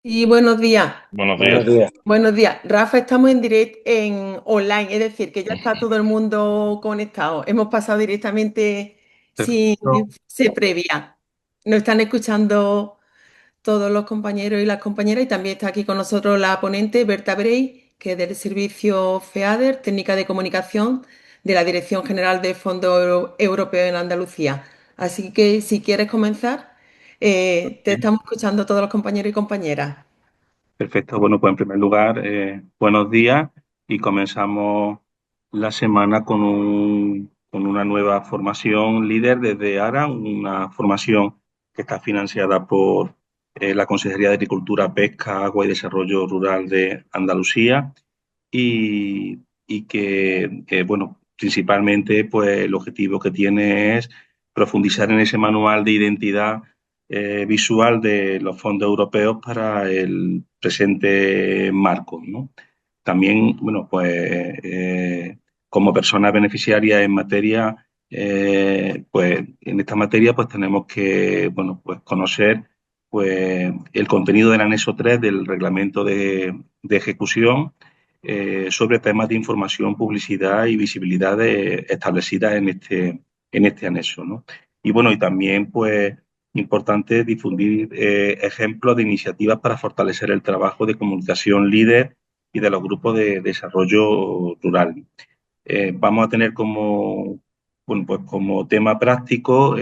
Y buenos días. Buenos Buenos días. días. Buenos días. Rafa, estamos en direct en online, es decir, que ya está todo el mundo conectado. Hemos pasado directamente sin Perfecto. se previa. Nos están escuchando todos los compañeros y las compañeras y también está aquí con nosotros la ponente Berta Brey, que es del servicio FEADER, técnica de comunicación de la Dirección General de Fondo Europeo en Andalucía. Así que si quieres comenzar, te estamos escuchando todos los compañeros y compañeras. Perfecto. Bueno, pues en primer lugar, buenos días y comenzamos la semana con una nueva formación líder desde ARA, una formación que está financiada por la Consejería de Agricultura, Pesca, Agua y Desarrollo Rural de Andalucía y que, bueno, principalmente pues el objetivo que tiene es profundizar en ese manual de identidad visual de los fondos europeos para el presente marco, ¿no? También, bueno, pues como persona beneficiaria en materia, pues en esta materia pues tenemos que, bueno, pues conocer pues el contenido del anexo 3 del reglamento de ejecución sobre temas de información, publicidad y visibilidad establecidas en este anexo, ¿no? Y bueno, y también pues importante difundir ejemplos de iniciativas para fortalecer el trabajo de comunicación líder y de los grupos de desarrollo rural. Vamos a tener como, bueno, pues como tema práctico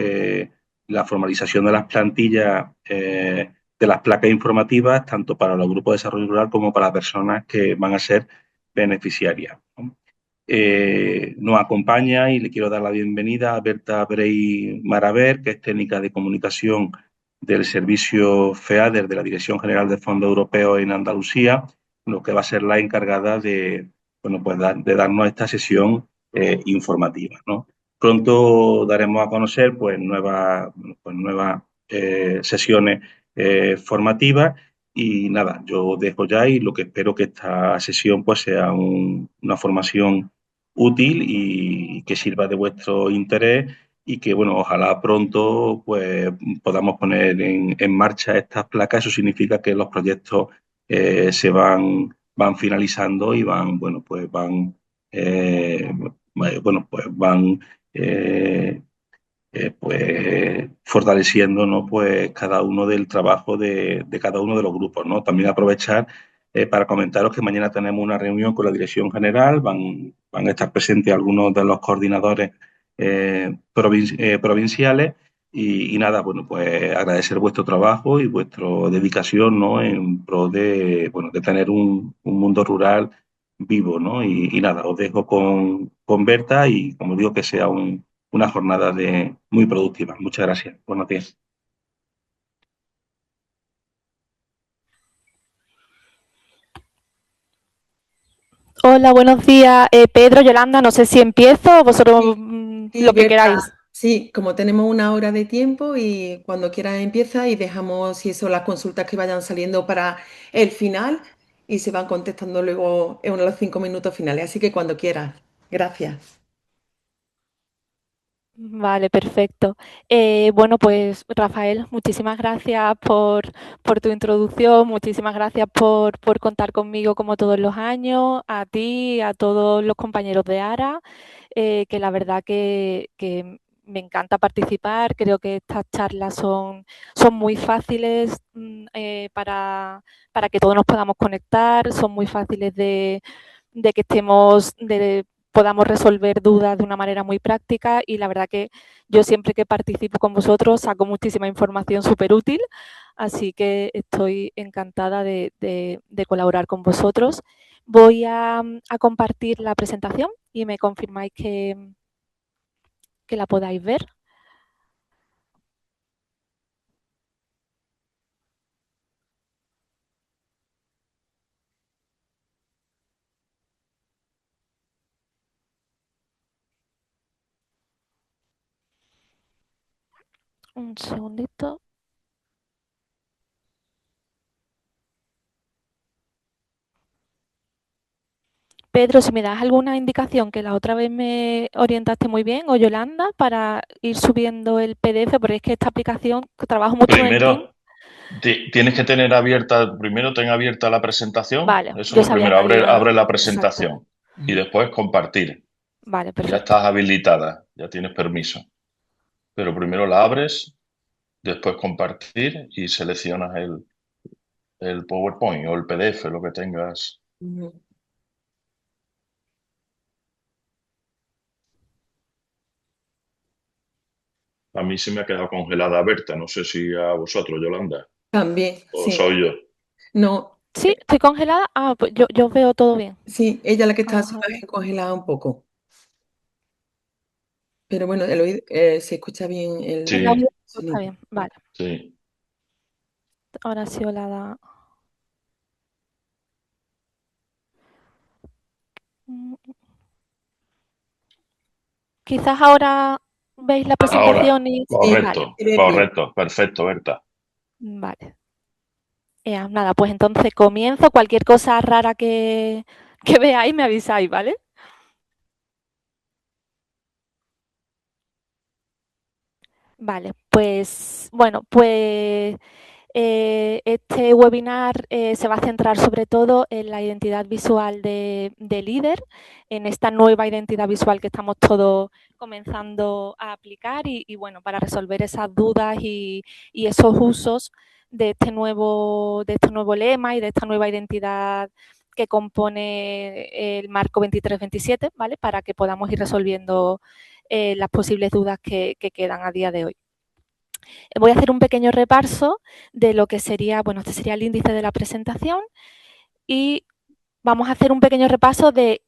la formalización de las plantillas de las placas informativas, tanto para los grupos de desarrollo rural como para las personas que van a ser beneficiarias, ¿no? Nos acompaña y le quiero dar la bienvenida a Berta Brey Maraver, que es técnica de comunicación del servicio FEADER de la Dirección General de Fondos Europeos en Andalucía, lo que va a ser la encargada de, bueno, pues de darnos esta sesión informativa, ¿no? Pronto daremos a conocer pues nuevas sesiones formativas y nada, yo dejo ya y lo que espero que esta sesión pues sea una formación útil y que sirva de vuestro interés y que, bueno, ojalá pronto pues podamos poner en marcha estas placas. Eso significa que los proyectos van finalizando y van, bueno, pues van, bueno, pues van pues fortaleciendo, ¿no? Pues cada uno del trabajo de cada uno de los grupos, ¿no? También aprovechar para comentaros que mañana tenemos una reunión con la Dirección General, van a estar presentes algunos de los coordinadores provinciales y nada, bueno, pues agradecer vuestro trabajo y vuestra dedicación, ¿no? En pro de, bueno, de tener un mundo rural vivo, ¿no? Y nada, os dejo con Berta y como digo que sea una jornada muy productiva. Muchas gracias. Buenos días. Hola, buenos días. Pedro, Yolanda, no sé si empiezo o vosotros Sí, sí, lo que Berta. queráis. Sí, como tenemos una hora de tiempo y cuando quieras empieza y dejamos si eso las consultas que vayan saliendo para el final y se van contestando luego en los 5 minutos finales. Así que cuando quieras. Gracias. Vale, perfecto. Bueno, pues Rafael, muchísimas gracias por tu introducción, muchísimas gracias por contar conmigo como todos los años, a ti, a todos los compañeros de ARA, que la verdad que me encanta participar, creo que estas charlas son muy fáciles para que todos nos podamos conectar, son muy fáciles de que estemos, podamos resolver dudas de una manera muy práctica y la verdad que yo siempre que participo con vosotros saco muchísima información súper útil, así que estoy encantada de colaborar con vosotros. Voy a compartir la presentación y me confirmáis que la podáis ver. Un segundito. Pedro, si me das alguna indicación, que la otra vez me orientaste muy bien, o Yolanda, para ir subiendo el PDF, porque es que esta aplicación, trabajo mucho en el Primero, team. Tienes que tener abierta, primero ten abierta la presentación, Vale, eso es yo lo sabía primero, que había... abre la Exacto. presentación y después compartir. Vale, Ya perfecto. estás habilitada, ya tienes permiso. Pero primero la abres, después compartir y seleccionas el PowerPoint o el PDF, lo que tengas. Ujú. A mí se me ha quedado congelada Berta, no sé si a vosotros, Yolanda, También, o sí. soy yo. No, Sí, estoy congelada. Ah, pues yo veo todo bien. sí, ella la que está su Vamos a ver. imagen congelada un poco. Pero bueno, se escucha bien El el Sí, audio está sonido. bien. Vale. sí. Ahora sí, hola. Mm, Quizás ahora veis la Ahora, presentación y... Sí, Vale, correcto, se ve bien. correcto, perfecto, Berta. vale. Nada, pues entonces comienzo. Cualquier cosa rara que veáis me avisáis, ¿vale? Vale, pues bueno, pues este webinar se va a centrar sobre todo en la identidad visual de líder, en esta nueva identidad visual que estamos todos comenzando a aplicar y bueno, para resolver esas dudas y esos usos de este nuevo lema y de esta nueva identidad que compone el marco 23-27, ¿vale? Para que podamos ir resolviendo las posibles dudas que quedan a día de hoy. Voy a hacer un pequeño repaso de lo que sería, bueno, este sería el índice de la presentación y vamos a hacer un pequeño repaso de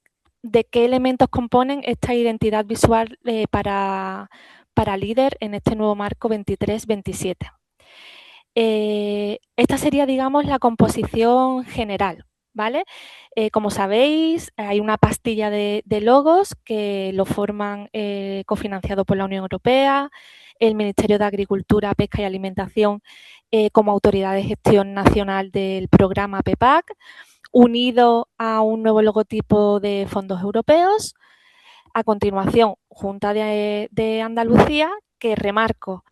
qué elementos componen esta identidad visual para líder en este nuevo marco 23-27. Esta sería, digamos, la composición general, ¿vale? Como sabéis, hay una pastilla de logos que lo forman cofinanciado por la Unión Europea, el Ministerio de Agricultura, Pesca y Alimentación como autoridad de gestión nacional del programa PEPAC, unido a un nuevo logotipo de fondos europeos. A continuación, Junta de Andalucía, que remarco,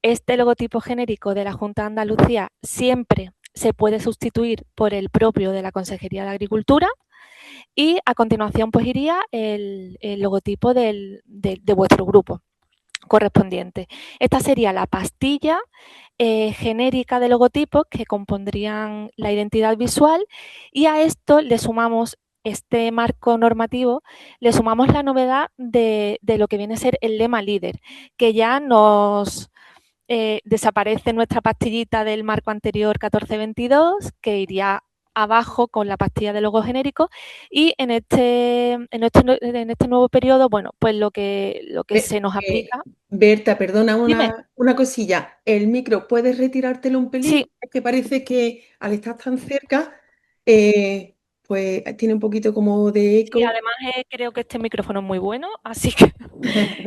este logotipo genérico de la Junta de Andalucía siempre se puede sustituir por el propio de la Consejería de Agricultura y a continuación pues iría el logotipo de vuestro grupo correspondiente. Esta sería la pastilla genérica de logotipos que compondrían la identidad visual y a esto le sumamos este marco normativo, le sumamos la novedad de lo que viene a ser el lema líder, que ya nos desaparece nuestra pastillita del marco anterior 1422, que iría abajo con la pastilla de logo genérico y en este nuevo periodo, bueno, pues lo que Be- se nos aplica. Berta, perdona Dime. una cosilla. El micro, ¿puedes retirártelo un pelín? Sí, Es que parece que al estar tan cerca, pues tiene un poquito como de sí, eco. además creo que este micrófono es muy bueno, así que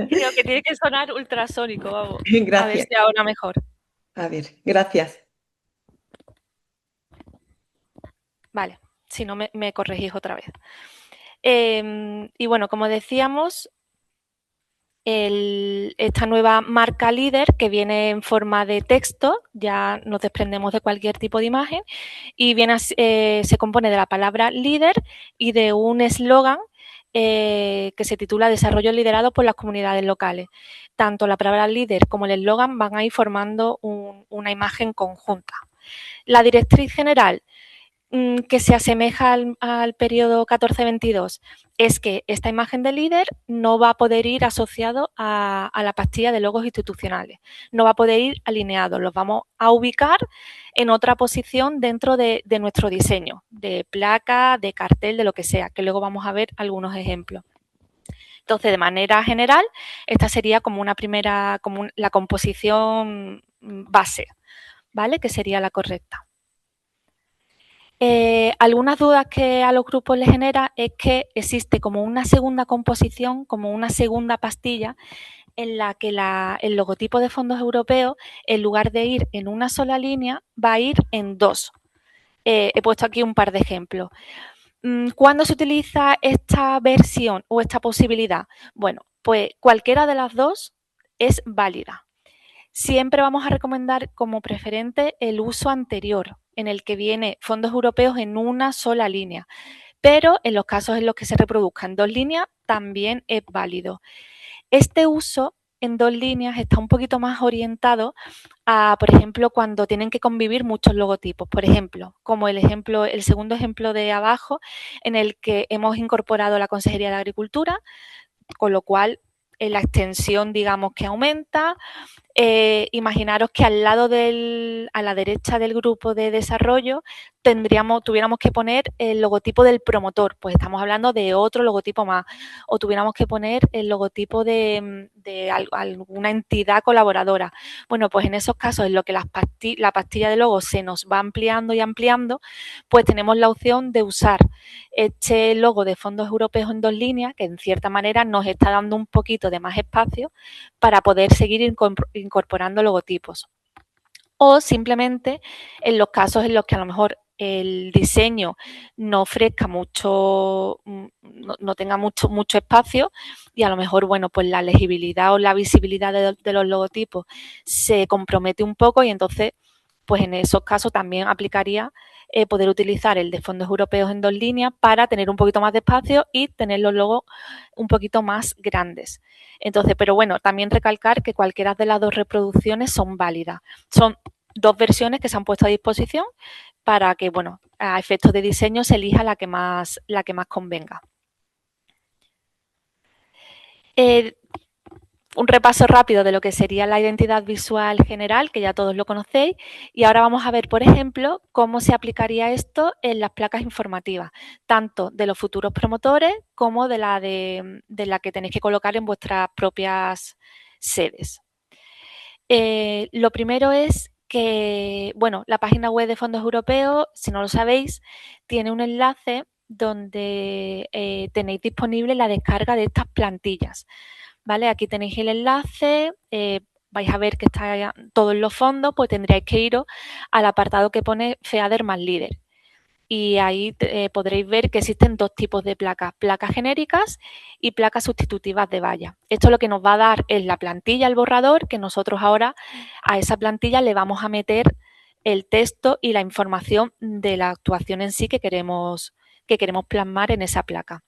creo que tiene que sonar ultrasónico, vamos. A ver Gracias. si ahora mejor. A ver, gracias. Vale, si no me corregís otra vez. Y bueno, como decíamos, esta nueva marca líder que viene en forma de texto, ya nos desprendemos de cualquier tipo de imagen, y se compone de la palabra líder y de un eslogan que se titula Desarrollo liderado por las comunidades locales. Tanto la palabra líder como el eslogan van a ir formando una imagen conjunta. La directriz general que se asemeja al periodo 14-22 es que esta imagen de líder no va a poder ir asociado a la pastilla de logos institucionales, no va a poder ir alineado, los vamos a ubicar en otra posición dentro de nuestro diseño, de placa, de cartel, de lo que sea, que luego vamos a ver algunos ejemplos. Entonces, de manera general, esta sería como una primera, la composición base, ¿vale? Que sería la correcta. Algunas dudas que a los grupos les genera es que existe como una segunda composición, como una segunda pastilla, en la que el logotipo de fondos europeos, en lugar de ir en una sola línea, va a ir en dos. He puesto aquí un par de ejemplos. ¿Cuándo se utiliza esta versión o esta posibilidad? Bueno, pues cualquiera de las dos es válida. siempre vamos a recomendar como preferente el uso anterior, en el que viene fondos europeos en una sola línea. Pero en los casos en los que se reproduzcan dos líneas también es válido. Este uso en dos líneas está un poquito más orientado a, por ejemplo, cuando tienen que convivir muchos logotipos. Por ejemplo, como el segundo ejemplo de abajo, en el que hemos incorporado la Consejería de Agricultura, con lo cual la extensión, digamos, que aumenta. Imaginaros que al lado a la derecha del grupo de desarrollo tuviéramos que poner el logotipo del promotor, pues estamos hablando de otro logotipo más, o tuviéramos que poner el logotipo de alguna entidad colaboradora. Bueno, pues en esos casos en los que la pastilla de logos se nos va ampliando y ampliando, pues tenemos la opción de usar este logo de fondos europeos en dos líneas, que en cierta manera nos está dando un poquito de más espacio para poder seguir incorporando logotipos. O simplemente en los casos en los que a lo mejor el diseño no ofrezca mucho, no tenga mucho espacio y a lo mejor, bueno, pues la legibilidad o la visibilidad de los logotipos se compromete un poco y entonces, pues en esos casos también aplicaría poder utilizar el de fondos europeos en dos líneas para tener un poquito más de espacio y tener los logos un poquito más grandes. Entonces, pero bueno, también recalcar que cualquiera de las dos reproducciones son válidas. Son dos versiones que se han puesto a disposición para que, bueno, a efectos de diseño se elija la que más convenga. Un repaso rápido de lo que sería la identidad visual general, que ya todos lo conocéis, y ahora vamos a ver, por ejemplo, cómo se aplicaría esto en las placas informativas, tanto de los futuros promotores como de la que tenéis que colocar en vuestras propias sedes. Lo primero es que, bueno, la página web de fondos europeos, si no lo sabéis, tiene un enlace donde tenéis disponible la descarga de estas plantillas. ¿Vale? Aquí tenéis el enlace, vais a ver que está todos los fondos, pues tendríais que iros al apartado que pone FEADER más líder. Y ahí podréis ver que existen dos tipos de placas, placas genéricas y placas sustitutivas de valla. Esto lo que nos va a dar es la plantilla, el borrador, que nosotros ahora a esa plantilla le vamos a meter el texto y la información de la actuación en sí que queremos plasmar en esa placa.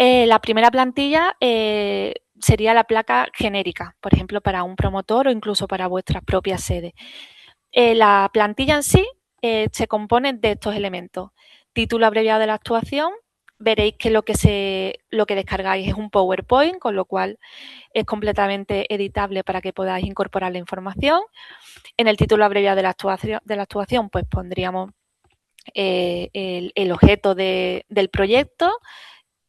La primera plantilla sería la placa genérica, por ejemplo, para un promotor o incluso para vuestras propias sedes. La plantilla en sí se compone de estos elementos. Título abreviado de la actuación. Veréis que lo que descargáis es un PowerPoint, con lo cual es completamente editable para que podáis incorporar la información. En el título abreviado de la actuación pues pondríamos el objeto del proyecto,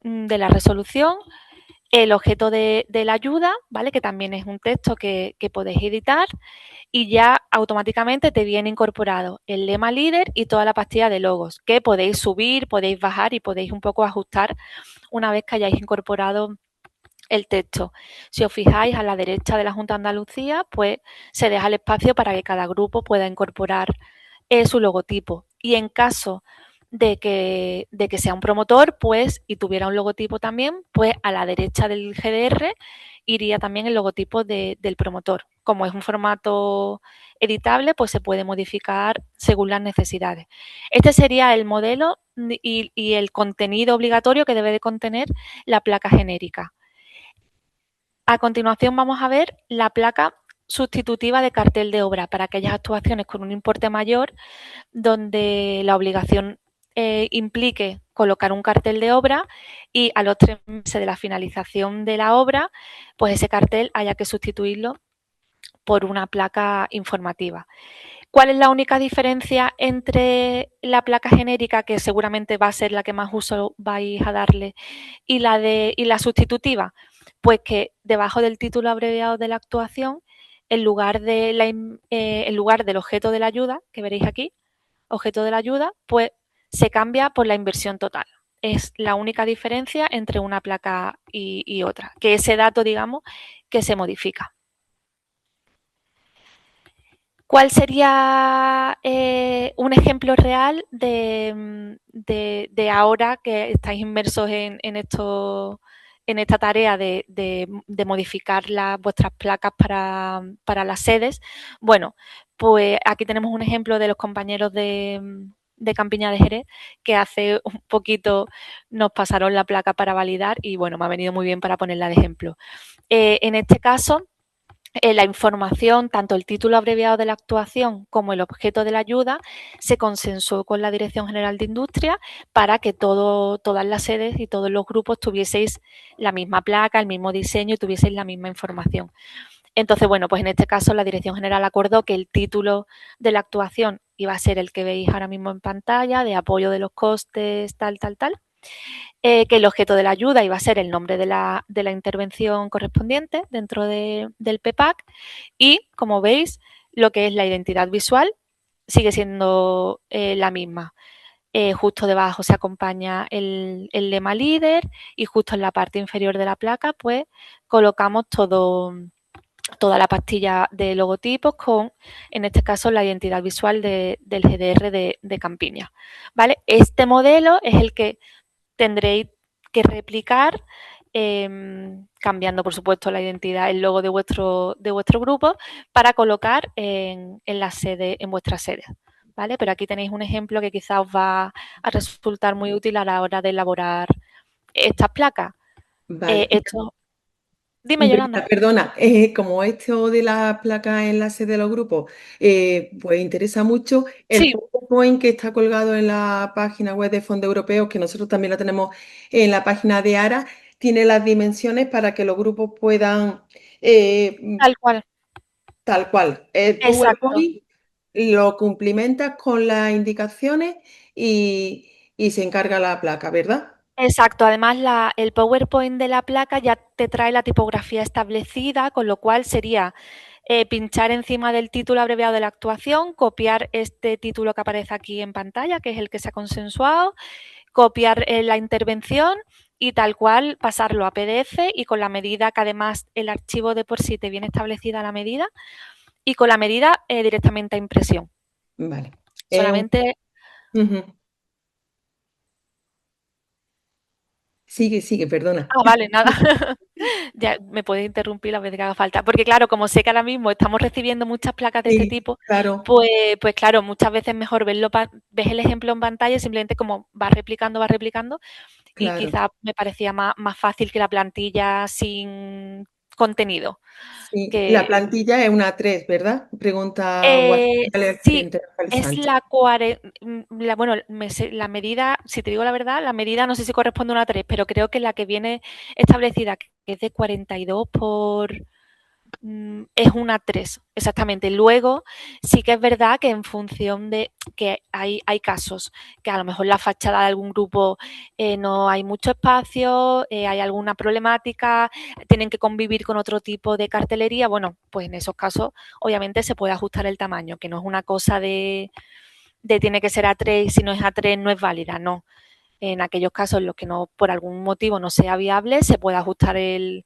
de la resolución, el objeto de la ayuda, ¿vale? Que también es un texto que podéis editar y ya automáticamente te viene incorporado el lema líder y toda la pastilla de logos que podéis subir, podéis bajar y podéis un poco ajustar una vez que hayáis incorporado el texto. Si os fijáis a la derecha de la Junta de Andalucía, pues se deja el espacio para que cada grupo pueda incorporar su logotipo. Y en caso de que sea un promotor, pues, y tuviera un logotipo también, pues a la derecha del GDR iría también el logotipo del promotor. Como es un formato editable, pues se puede modificar según las necesidades. Este sería el modelo y el contenido obligatorio que debe de contener la placa genérica. A continuación vamos a ver la placa sustitutiva de cartel de obra para aquellas actuaciones con un importe mayor donde la obligación implique colocar un cartel de obra y a los 3 meses de la finalización de la obra, pues ese cartel haya que sustituirlo por una placa informativa. ¿Cuál es la única diferencia entre la placa genérica, que seguramente va a ser la que más uso vais a darle, y la sustitutiva? Pues que debajo del título abreviado de la actuación, en lugar del objeto de la ayuda, que veréis aquí, objeto de la ayuda, pues se cambia por la inversión total. Es la única diferencia entre una placa y otra, que ese dato, digamos, que se modifica. ¿Cuál sería un ejemplo real de ahora que estáis inmersos en en esta tarea de modificar vuestras placas para las sedes, bueno, pues aquí tenemos un ejemplo de los compañeros de Campiña de Jerez, que hace un poquito nos pasaron la placa para validar y bueno, me ha venido muy bien para ponerla de ejemplo. En este caso, la información, tanto el título abreviado de la actuación como el objeto de la ayuda, se consensuó con la Dirección General de Industria para que todas las sedes y todos los grupos tuvieseis la misma placa, el mismo diseño y tuvieseis la misma información. Entonces, bueno, pues en este caso la Dirección General acordó que el título de la actuación iba a ser el que veis ahora mismo en pantalla, de apoyo de los costes, tal, tal, tal. Que el objeto de la ayuda iba a ser el nombre de la intervención correspondiente dentro del PPAC y, como veis, lo que es la identidad visual sigue siendo la misma. Justo debajo se acompaña el lema líder y justo en la parte inferior de la placa pues colocamos toda la pastilla de logotipos con, en este caso, la identidad visual del GDR de Campiña. ¿Vale? Este modelo es el que tendréis que replicar cambiando, por supuesto, la identidad, el logo de vuestro grupo para colocar en la sede, en vuestra sede. ¿Vale? Pero aquí tenéis un ejemplo que quizás os va a resultar muy útil a la hora de elaborar estas placas. Vale. Dime, Yolanda. Perdona, como esto de la placa enlace de los grupos, pues interesa mucho el Sí, PowerPoint que está colgado en la página web de Fondos Europeos, que nosotros también la tenemos en la página de ARA, tiene las dimensiones para que los grupos puedan, tal cual. tal cual, el Exacto. PowerPoint lo cumplimentas con las indicaciones y se encarga la placa, ¿verdad? Exacto, además el PowerPoint de la placa ya te trae la tipografía establecida, con lo cual sería pinchar encima del título abreviado de la actuación, copiar este título que aparece aquí en pantalla, que es el que se ha consensuado, copiar la intervención y tal cual pasarlo a PDF y con la medida que además el archivo de por sí te viene establecida la medida y con la medida directamente a impresión. Vale. Solamente... Ujú. Sigue, sigue, perdona. Ah, vale, nada. Ya me puedes interrumpir la vez que haga falta. Porque claro, como sé que ahora mismo estamos recibiendo muchas placas de este Sí, tipo, claro, pues claro, muchas veces es mejor ves el ejemplo en pantalla y simplemente como va replicando y claro. quizás me parecía más fácil que la plantilla sin contenido. Sí, la Que plantilla es una 3, ¿verdad? Pregunta eh, Guadalupe sí, Rafael es Sánchez. bueno, la medida, si te digo la verdad, la medida no sé si corresponde a una 3, pero creo que la que viene establecida, que es de 42 es una 3, exactamente. Luego, sí que es verdad que en función de que hay casos que a lo mejor la fachada de algún grupo no hay mucho espacio, hay alguna problemática, tienen que convivir con otro tipo de cartelería, bueno, pues en esos casos obviamente se puede ajustar el tamaño, que no es una cosa de tiene que ser A3 y si no es A3 no es válida, no. En aquellos casos en los que no, por algún motivo no sea viable, se puede ajustar el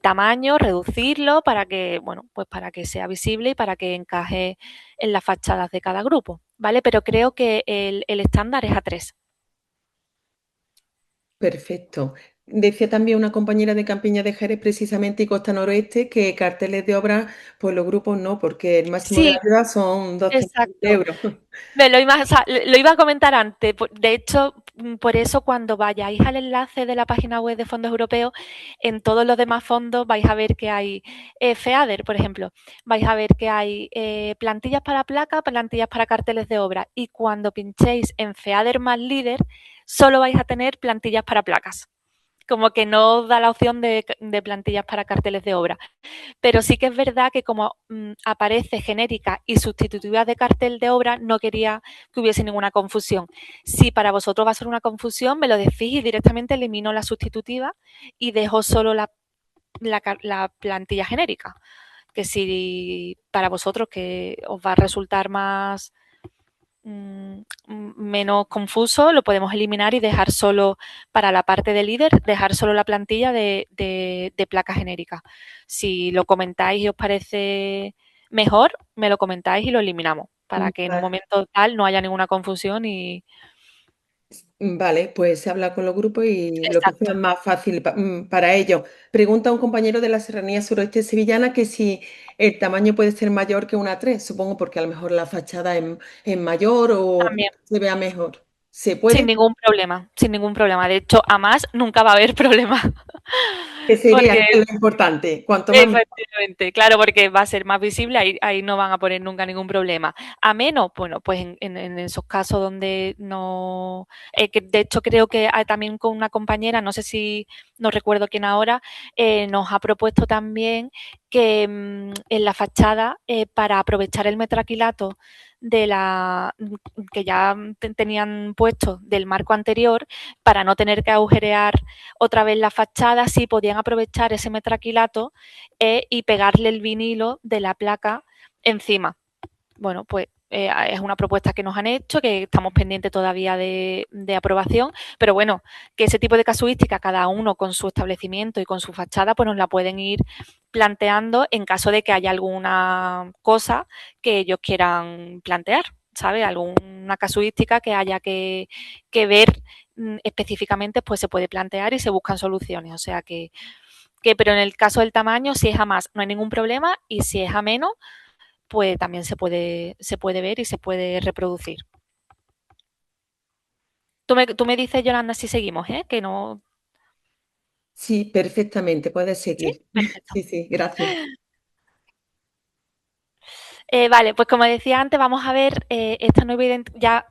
tamaño, reducirlo para que, bueno, pues para que sea visible y para que encaje en las fachadas de cada grupo, ¿vale? Pero creo que el estándar es A3. Perfecto. Decía también una compañera de Campiña de Jerez, precisamente, y Costa Noroeste, que carteles de obra, pues los grupos no, porque el máximo de Sí, ayuda son 200.000 exacto. euros. Lo iba a comentar antes. De hecho, por eso cuando vayáis al enlace de la página web de fondos europeos, en todos los demás fondos vais a ver que hay FEADER, por ejemplo. Vais a ver que hay plantillas para placa, plantillas para carteles de obra. Y cuando pinchéis en FEADER más líder, solo vais a tener plantillas para placas. Como que no os da la opción de plantillas para carteles de obra. Pero sí que es verdad que como aparece genérica y sustitutiva de cartel de obra, no quería que hubiese ninguna confusión. Si para vosotros va a ser una confusión, me lo decís y directamente elimino la sustitutiva y dejo solo la plantilla genérica. Que si para vosotros que os va a resultar menos confuso, lo podemos eliminar y dejar solo, para la parte de líder, dejar solo la plantilla de placa genérica. Si lo comentáis y os parece mejor, me lo comentáis y lo eliminamos, para que en un Vale. momento tal no haya ninguna confusión Vale, pues se habla con los grupos y lo que sea Exacto. más fácil para ellos. Pregunta a un compañero de la Serranía Suroeste Sevillana que si el tamaño puede ser mayor que una 3, supongo porque a lo mejor la fachada es mayor o También. se vea mejor. ¿Se Sin puede? ningún problema, sin ningún problema. De hecho, a más nunca va a haber problema. ¿Qué sería? Porque ¿Qué es lo importante? Cuanto más mejor. efectivamente, claro, porque va a ser más visible, ahí no van a poner nunca ningún problema. A menos, bueno, pues en esos casos donde no, que de hecho creo que también con una compañera, no sé si, no recuerdo quién ahora, nos ha propuesto también que en la fachada, para aprovechar el metraquilato de la que ya tenían puesto del marco anterior, para no tener que agujerear otra vez la fachada, sí podían aprovechar ese metraquilato y pegarle el vinilo de la placa encima. Bueno, pues es una propuesta que nos han hecho, que estamos pendientes todavía de aprobación, pero bueno, que ese tipo de casuística, cada uno con su establecimiento y con su fachada, pues nos la pueden ir planteando en caso de que haya alguna cosa que ellos quieran plantear, ¿sabes? Alguna casuística que haya que ver específicamente, pues se puede plantear y se buscan soluciones. O sea pero en el caso del tamaño, si es a más, no hay ningún problema, y si es a menos, pues también se puede ver y se puede reproducir. Tú me dices, Yolanda, si seguimos, ¿eh? Que no. Sí, perfectamente, puedes Sí, seguir. perfecto. Sí, sí, gracias. Vale, pues como decía antes, vamos a ver esta nueva identidad. Ya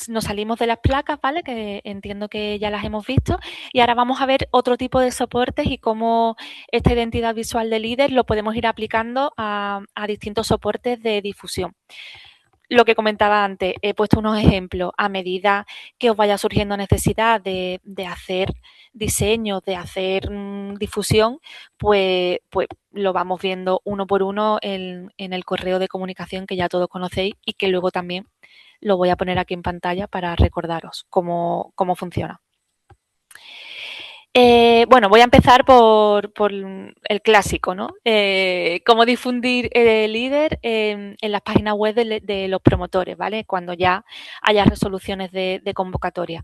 nos salimos de las placas, ¿vale? Que entiendo que ya las hemos visto. Y ahora vamos a ver otro tipo de soportes y cómo esta identidad visual de líder lo podemos ir aplicando a distintos soportes de difusión. Lo que comentaba antes, he puesto unos ejemplos. A medida que os vaya surgiendo necesidad de hacer diseño, de hacer difusión, pues lo vamos viendo uno por uno en el correo de comunicación que ya todos conocéis y que luego también lo voy a poner aquí en pantalla para recordaros cómo funciona. Bueno, voy a empezar por el clásico, ¿no? Cómo difundir el líder en las páginas web de los promotores, ¿vale? Cuando ya haya resoluciones de convocatoria.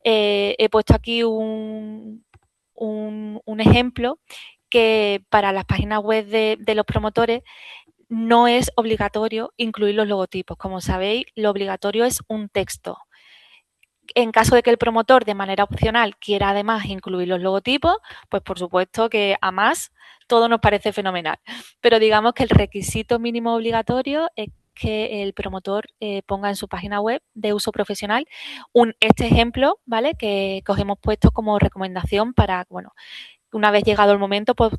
He puesto aquí un ejemplo que para las páginas web de los promotores no es obligatorio incluir los logotipos. Como sabéis, lo obligatorio es un texto. En caso de que el promotor de manera opcional quiera además incluir los logotipos, pues por supuesto que a más todo nos parece fenomenal. Pero digamos que el requisito mínimo obligatorio es que el promotor ponga en su página web de uso profesional este ejemplo, ¿vale? Que os hemos puesto como recomendación para, bueno, una vez llegado el momento, pues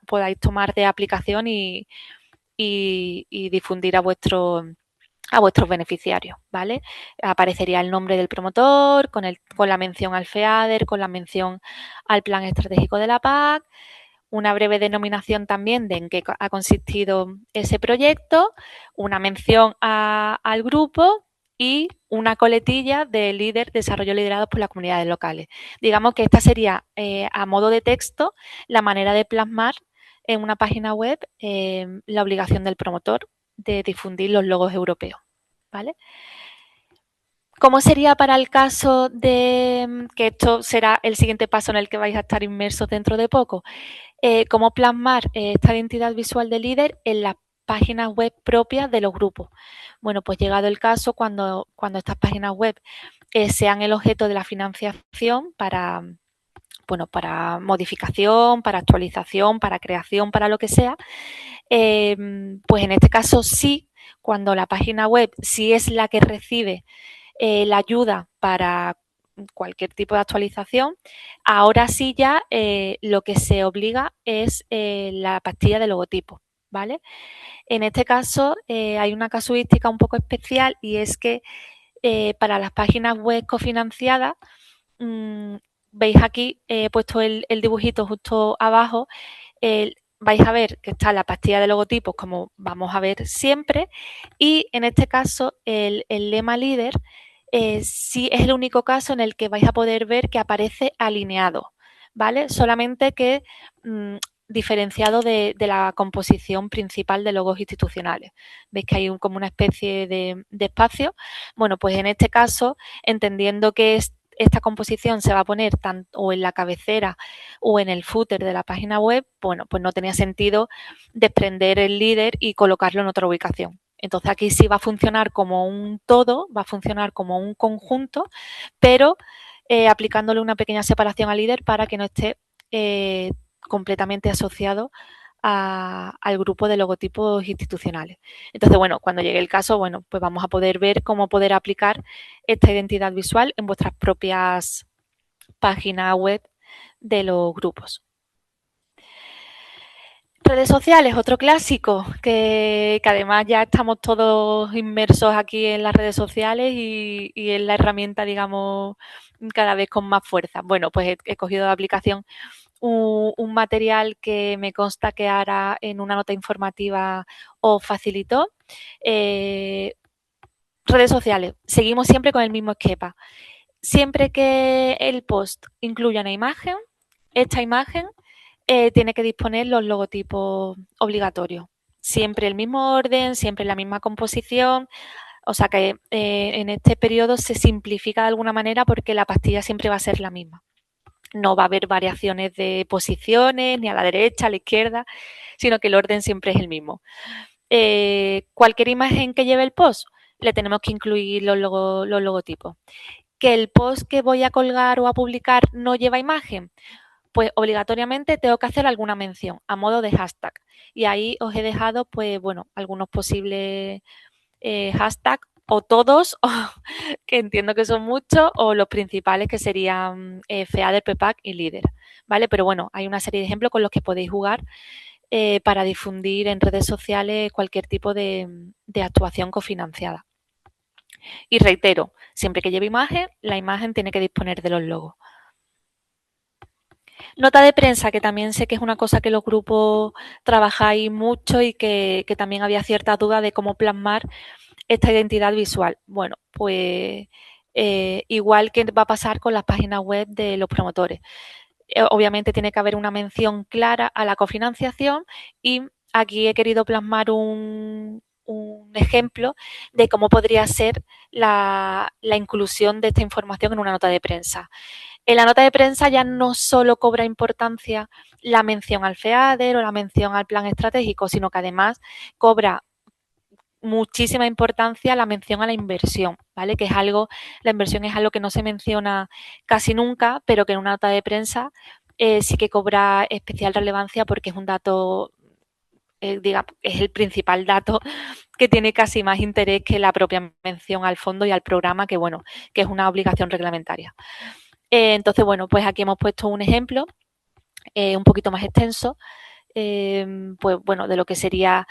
podáis tomar de aplicación y difundir a vuestros beneficiarios, ¿vale? Aparecería el nombre del promotor, con la mención al FEADER, con la mención al plan estratégico de la PAC, una breve denominación también de en qué ha consistido ese proyecto, una mención al grupo y una coletilla de líder desarrollo liderado por las comunidades locales. Digamos que esta sería, a modo de texto, la manera de plasmar en una página web la obligación del promotor de difundir los logos europeos, ¿vale? ¿Cómo sería para el caso de que esto será el siguiente paso en el que vais a estar inmersos dentro de poco? ¿Cómo plasmar esta identidad visual de líder en las páginas web propias de los grupos? Bueno, pues llegado el caso, cuando estas páginas web sean el objeto de la financiación bueno, para modificación, para actualización, para creación, para lo que sea, pues en este caso sí, cuando la página web sí es la que recibe la ayuda para cualquier tipo de actualización, ahora sí ya lo que se obliga es la pastilla de logotipo, ¿vale? En este caso hay una casuística un poco especial y es que para las páginas web cofinanciadas, mmm, veis aquí, he puesto el dibujito justo abajo, vais a ver que está la pastilla de logotipos como vamos a ver siempre y en este caso el lema líder sí es el único caso en el que vais a poder ver que aparece alineado, ¿vale? Solamente que diferenciado de la composición principal de logos institucionales. Veis que hay como una especie de espacio. Bueno, pues en este caso, entendiendo que esta composición se va a poner tanto o en la cabecera o en el footer de la página web, bueno, pues no tenía sentido desprender el líder y colocarlo en otra ubicación. Entonces aquí sí va a funcionar como un todo, va a funcionar como un conjunto, pero aplicándole una pequeña separación al líder para que no esté completamente asociado al grupo de logotipos institucionales. Entonces, bueno, cuando llegue el caso, bueno, pues vamos a poder ver cómo poder aplicar esta identidad visual en vuestras propias páginas web de los grupos. Redes sociales, otro clásico, que además ya estamos todos inmersos aquí en las redes sociales y en la herramienta, digamos, cada vez con más fuerza. Bueno, pues he cogido de aplicación un material que me consta que Ara en una nota informativa os facilitó. Redes sociales, seguimos siempre con el mismo esquema. Siempre que el post incluya una imagen, esta imagen tiene que disponer los logotipos obligatorios. Siempre el mismo orden, siempre la misma composición. O sea que en este periodo se simplifica de alguna manera porque la pastilla siempre va a ser la misma. No va a haber variaciones de posiciones, ni a la derecha, a la izquierda, sino que el orden siempre es el mismo. Cualquier imagen que lleve el post, le tenemos que incluir los logotipos. Que el post que voy a colgar o a publicar no lleva imagen, pues obligatoriamente tengo que hacer alguna mención a modo de hashtag. Y ahí os he dejado, pues bueno, algunos posibles hashtags o todos, o, que entiendo que son muchos, o los principales que serían FEADER, PPAC y líder, ¿vale? Pero bueno, hay una serie de ejemplos con los que podéis jugar para difundir en redes sociales cualquier tipo de actuación cofinanciada. Y reitero, siempre que lleve imagen, la imagen tiene que disponer de los logos. Nota de prensa, que también sé que es una cosa que los grupos trabajáis mucho y que también había cierta duda de cómo plasmar esta identidad visual. Bueno, pues igual que va a pasar con las páginas web de los promotores. Obviamente tiene que haber una mención clara a la cofinanciación y aquí he querido plasmar un ejemplo de cómo podría ser la inclusión de esta información en una nota de prensa. En la nota de prensa ya no solo cobra importancia la mención al FEADER o la mención al plan estratégico, sino que además cobra muchísima importancia la mención a la inversión, ¿vale? Que es algo, la inversión es algo que no se menciona casi nunca, pero que en una nota de prensa sí que cobra especial relevancia porque es un dato, digamos, es el principal dato que tiene casi más interés que la propia mención al fondo y al programa, que bueno, que es una obligación reglamentaria. Entonces, bueno, pues aquí hemos puesto un ejemplo un poquito más extenso, pues bueno, de lo que sería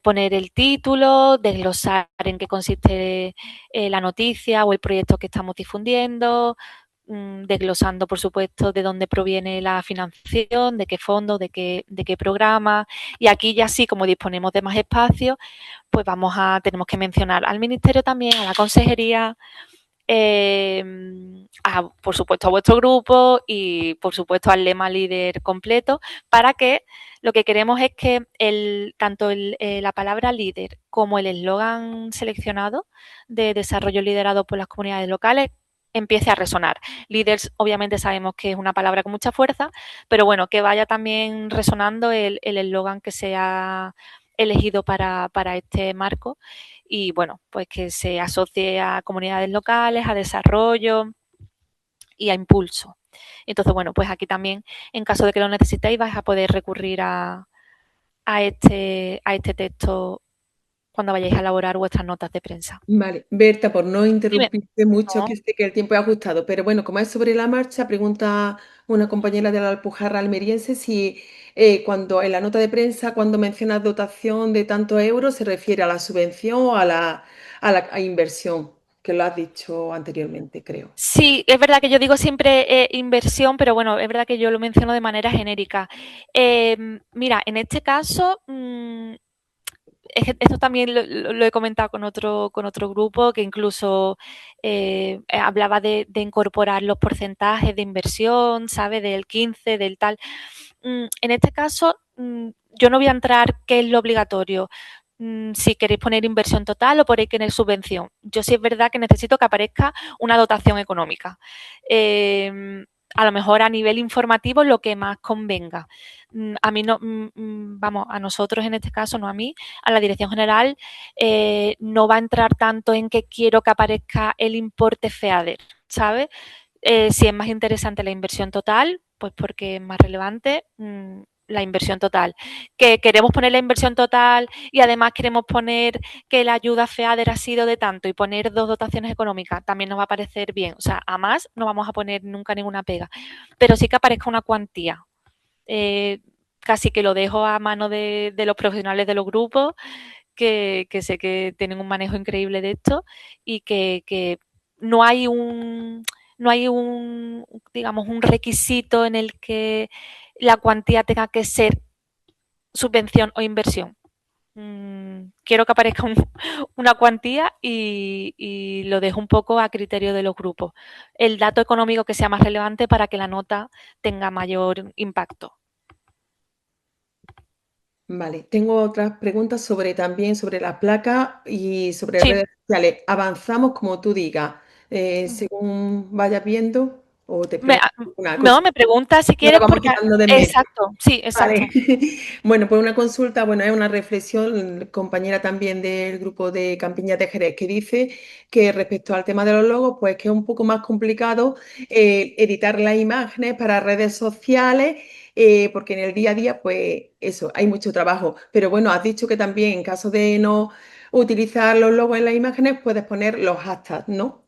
poner el título, desglosar en qué consiste la noticia o el proyecto que estamos difundiendo, desglosando, por supuesto, de dónde proviene la financiación, de qué fondo, de qué programa. Y aquí ya sí, como disponemos de más espacio, pues tenemos que mencionar al Ministerio también, a la Consejería, por supuesto a vuestro grupo y por supuesto al lema líder completo, para que lo que queremos es que tanto la palabra líder como el eslogan seleccionado de desarrollo liderado por las comunidades locales empiece a resonar. Líderes obviamente sabemos que es una palabra con mucha fuerza, pero bueno, que vaya también resonando el eslogan que se ha elegido para este marco y bueno, pues que se asocie a comunidades locales, a desarrollo y a impulso. Entonces, bueno, pues aquí también, en caso de que lo necesitéis, vais a poder recurrir a este texto cuando vayáis a elaborar vuestras notas de prensa. Vale, Berta, por no Dime. interrumpirte mucho, No. que sé que el tiempo es ajustado, pero bueno, como es sobre la marcha, pregunta una compañera de la Alpujarra almeriense si cuando en la nota de prensa, cuando mencionas dotación de tantos euros, se refiere a la subvención o a inversión, que lo has dicho anteriormente, creo. Sí, es verdad que yo digo siempre inversión, pero bueno, es verdad que yo lo menciono de manera genérica. Mira, en este caso, esto también lo he comentado con otro grupo que incluso hablaba de incorporar los porcentajes de inversión, ¿sabe? Del 15, del tal. En este caso, yo no voy a entrar qué es lo obligatorio, si queréis poner inversión total o podéis tener subvención. Yo sí es verdad que necesito que aparezca una dotación económica. A lo mejor a nivel informativo lo que más convenga. A mí no, vamos, a nosotros en este caso, no a mí, a la dirección general, no va a entrar tanto en que quiero que aparezca el importe FEADER, ¿sabes? Si es más interesante la inversión total, pues porque es más relevante la inversión total. Que queremos poner la inversión total y además queremos poner que la ayuda FEADER ha sido de tanto y poner 2 dotaciones económicas, también nos va a parecer bien. O sea, a más no vamos a poner nunca ninguna pega, pero sí que aparezca una cuantía. Eh, Casi que lo dejo a mano de los profesionales de los grupos, que sé que tienen un manejo increíble de esto y que no hay un, no hay un, digamos, un requisito en el que la cuantía tenga que ser subvención o inversión. Quiero que aparezca una cuantía y lo dejo un poco a criterio de los grupos. El dato económico que sea más relevante para que la nota tenga mayor impacto. Vale, tengo otras preguntas sobre también sobre las placas y sobre Sí, redes sociales. Avanzamos como tú digas, según vayas viendo o te me, pregunto una cosa. no, me pregunta si No lo quieres vamos porque... quitando de en medio. Exacto, sí, Vale. exacto. Bueno, pues una consulta, bueno, es una reflexión, compañera también del grupo de Campiñas de Jerez, que dice que respecto al tema de los logos, pues que es un poco más complicado editar las imágenes para redes sociales, porque en el día a día, pues eso, hay mucho trabajo. Pero bueno, has dicho que también en caso de no utilizar los logos en las imágenes, puedes poner los hashtags, ¿no?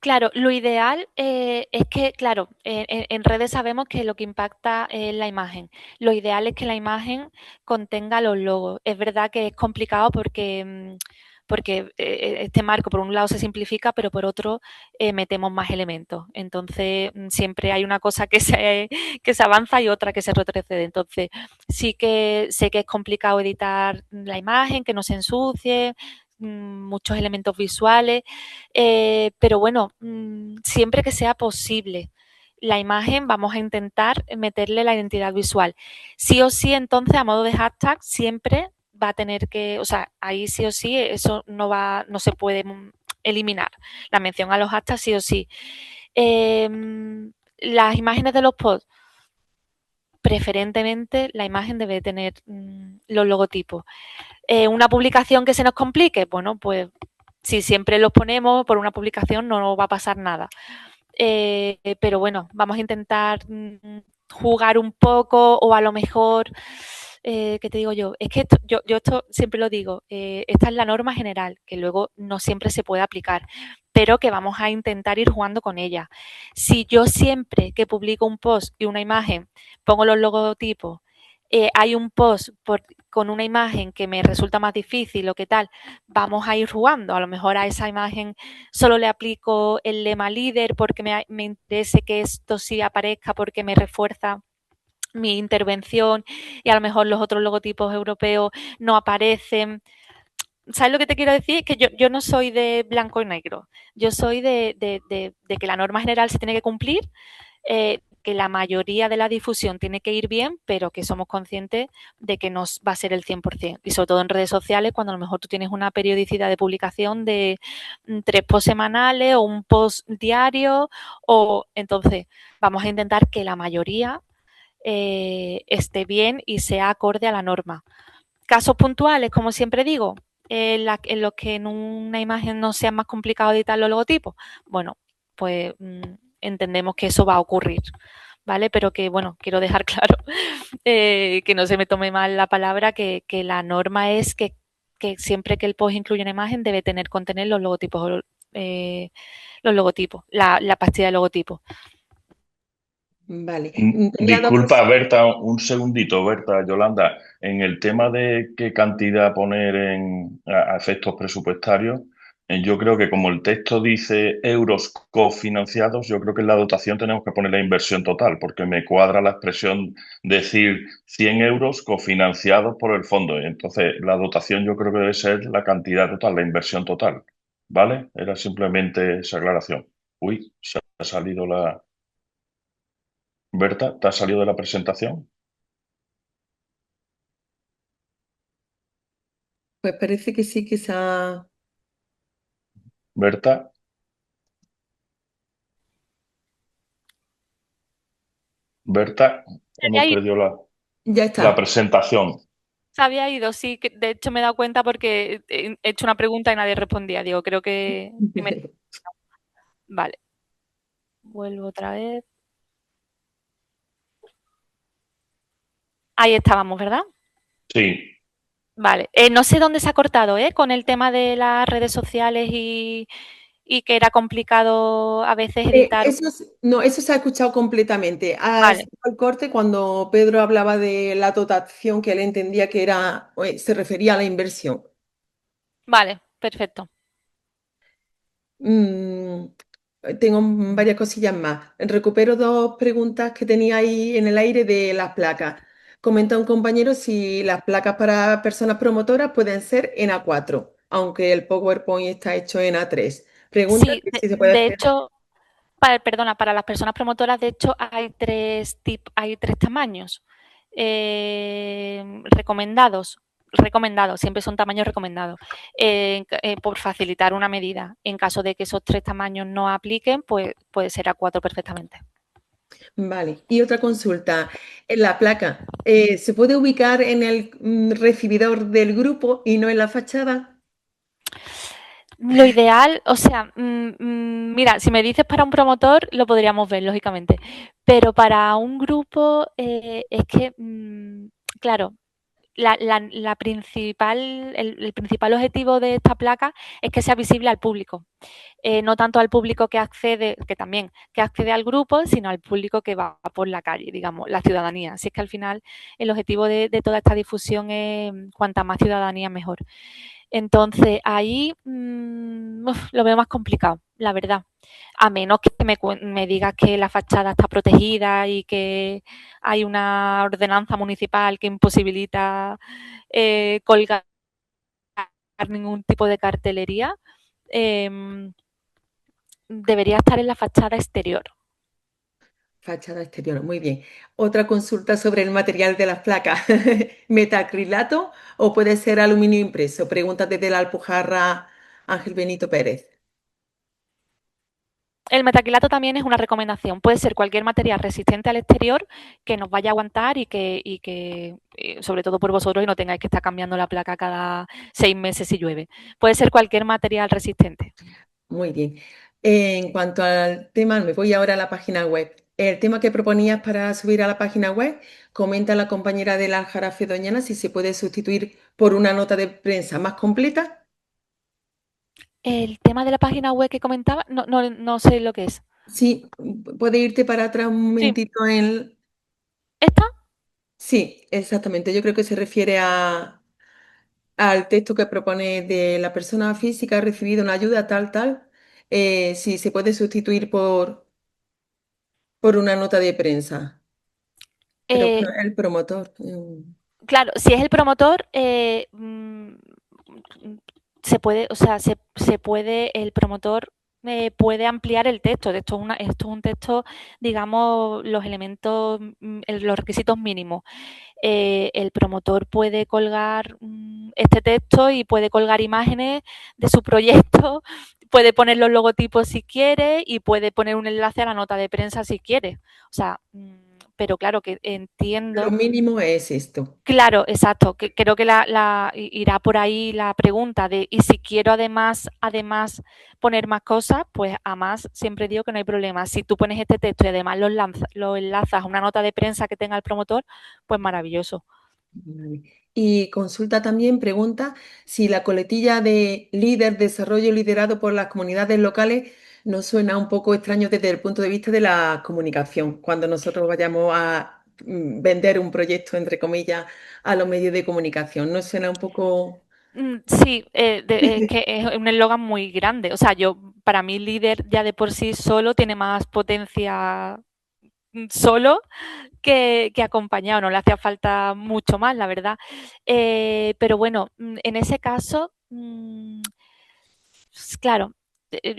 Claro, lo ideal es que, claro, en redes sabemos que lo que impacta es la imagen. Lo ideal es que la imagen contenga los logos. Es verdad que es complicado porque este marco por un lado se simplifica, pero por otro metemos más elementos. Entonces, siempre hay una cosa que se avanza y otra que se retrocede. Entonces, sí que sé que es complicado editar la imagen, que no se ensucie, muchos elementos visuales. Pero bueno, siempre que sea posible la imagen, vamos a intentar meterle la identidad visual. Sí o sí, entonces, a modo de hashtag, siempre va a tener que, o sea, ahí sí o sí, eso no se puede eliminar. La mención a los hashtags sí o sí. Eh, las imágenes de los posts, preferentemente la imagen debe tener los logotipos. Una publicación que se nos complique, bueno, pues si siempre los ponemos por una publicación no va a pasar nada. Pero bueno, vamos a intentar jugar un poco o a lo mejor, ¿qué te digo yo? Es que yo esto siempre lo digo, esta es la norma general, que luego no siempre se puede aplicar, pero que vamos a intentar ir jugando con ella. Si yo siempre que publico un post y una imagen pongo los logotipos, hay un post con una imagen que me resulta más difícil o qué tal, vamos a ir jugando. A lo mejor a esa imagen solo le aplico el lema líder porque me interese que esto sí aparezca porque me refuerza mi intervención y a lo mejor los otros logotipos europeos no aparecen. ¿Sabes lo que te quiero decir? Es que yo no soy de blanco y negro. Yo soy de que la norma general se tiene que cumplir, que la mayoría de la difusión tiene que ir bien, pero que somos conscientes de que no va a ser el 100%. Y sobre todo en redes sociales, cuando a lo mejor tú tienes una periodicidad de publicación de 3 posts semanales o un post diario, o entonces vamos a intentar que la mayoría esté bien y sea acorde a la norma. Casos puntuales, como siempre digo, en los que en una imagen no sea más complicado editar los logotipos, bueno, pues entendemos que eso va a ocurrir, ¿vale? Pero que, bueno, quiero dejar claro que no se me tome mal la palabra, que la norma es que siempre que el post incluye una imagen debe contener los logotipos, la pastilla de logotipos. Vale. Tenía dos Disculpa, cosas. Berta, un segundito, Berta, Yolanda. En el tema de qué cantidad poner a efectos presupuestarios, yo creo que como el texto dice euros cofinanciados, yo creo que en la dotación tenemos que poner la inversión total, porque me cuadra la expresión decir 100 euros cofinanciados por el fondo. Entonces, la dotación yo creo que debe ser la cantidad total, la inversión total. ¿Vale? Era simplemente esa aclaración. Uy, se ha salido la... Berta, ¿te has salido de la presentación? Pues parece que sí que se ha... Berta, Berta, Se hemos había ido, perdido Ya la está. presentación. se había ido, sí, que de hecho me he dado cuenta porque he hecho una pregunta y nadie respondía. Digo, creo que me... Vale, vuelvo otra vez. Ahí estábamos, ¿verdad? Sí, Vale. No sé dónde se ha cortado, ¿eh? Con el tema de las redes sociales y que era complicado a veces editar. No, eso se ha escuchado completamente. Ha Vale, sido el corte cuando Pedro hablaba de la dotación que él entendía que era, se refería a la inversión. vale, perfecto. Mm, tengo varias cosillas más. Recupero dos preguntas que tenía ahí en el aire de las placas. Comenta un compañero si las placas para personas promotoras pueden ser en A4, aunque el PowerPoint está hecho en A3. Pregunta Sí, que si se puede de hacer. hecho, perdona, para las personas promotoras, de hecho, hay tres tamaños recomendados, siempre son tamaños recomendados, por facilitar una medida. En caso de que esos tres tamaños no apliquen, pues puede ser a cuatro perfectamente. Vale. Y otra consulta. En la placa, ¿se puede ubicar en el recibidor del grupo y no en la fachada? Lo ideal, o sea, mira, si me dices para un promotor, lo podríamos ver, lógicamente, pero para un grupo es que, claro, la principal, el principal objetivo de esta placa es que sea visible al público. No tanto al público que accede, que también, que accede al grupo, sino al público que va por la calle, digamos, la ciudadanía. Así es que al final el objetivo de toda esta difusión es cuanta más ciudadanía mejor. Entonces ahí lo veo más complicado, la verdad. A menos que me digas que la fachada está protegida y que hay una ordenanza municipal que imposibilita colgar ningún tipo de cartelería, eh, debería estar en la fachada exterior. Fachada exterior, muy bien. Otra consulta sobre el material de las placas. ¿Metacrilato o puede ser aluminio impreso? Pregunta desde la Alpujarra Ángel Benito Pérez. El metacrilato también es una recomendación. Puede ser cualquier material resistente al exterior que nos vaya a aguantar y que sobre todo por vosotros, y no tengáis que estar cambiando la placa cada 6 meses si llueve. Puede ser cualquier material resistente. Muy bien. En cuanto al tema, me voy ahora a la página web. El tema que proponías para subir a la página web, comenta la compañera de la Aljarafe Doñana si se puede sustituir por una nota de prensa más completa. El tema de la página web que comentaba, no sé lo que es. Sí, puede irte para atrás un Sí, momentito en... ¿esta? Sí, exactamente. Yo creo que se refiere al texto que propone de la persona física ha recibido una ayuda tal, tal. Si se puede sustituir por una nota de prensa. Pero Eh, bueno, el promotor. Claro, si es el promotor, se puede, o sea, se puede, el promotor puede ampliar el texto. Esto es un texto, digamos, los elementos, los requisitos mínimos. El promotor puede colgar este texto y puede colgar imágenes de su proyecto, puede poner los logotipos si quiere y puede poner un enlace a la nota de prensa si quiere. O sea, pero claro que Lo entiendo. mínimo es esto. Claro, exacto. Que creo que irá por ahí la pregunta de, y si quiero además poner más cosas, pues a más siempre digo que no hay problema. Si tú pones este texto y además lo enlazas a una nota de prensa que tenga el promotor, pues maravilloso. Vale. Y consulta también, pregunta si la coletilla de líder, desarrollo liderado por las comunidades locales nos suena un poco extraño desde el punto de vista de la comunicación, cuando nosotros vayamos a vender un proyecto, entre comillas, a los medios de comunicación. ¿No suena un poco... Sí, es que es un eslogan muy grande. O sea, para mí líder ya de por sí solo tiene más potencia solo que acompañado, no le hacía falta mucho más, la verdad. Pero bueno, en ese caso, claro,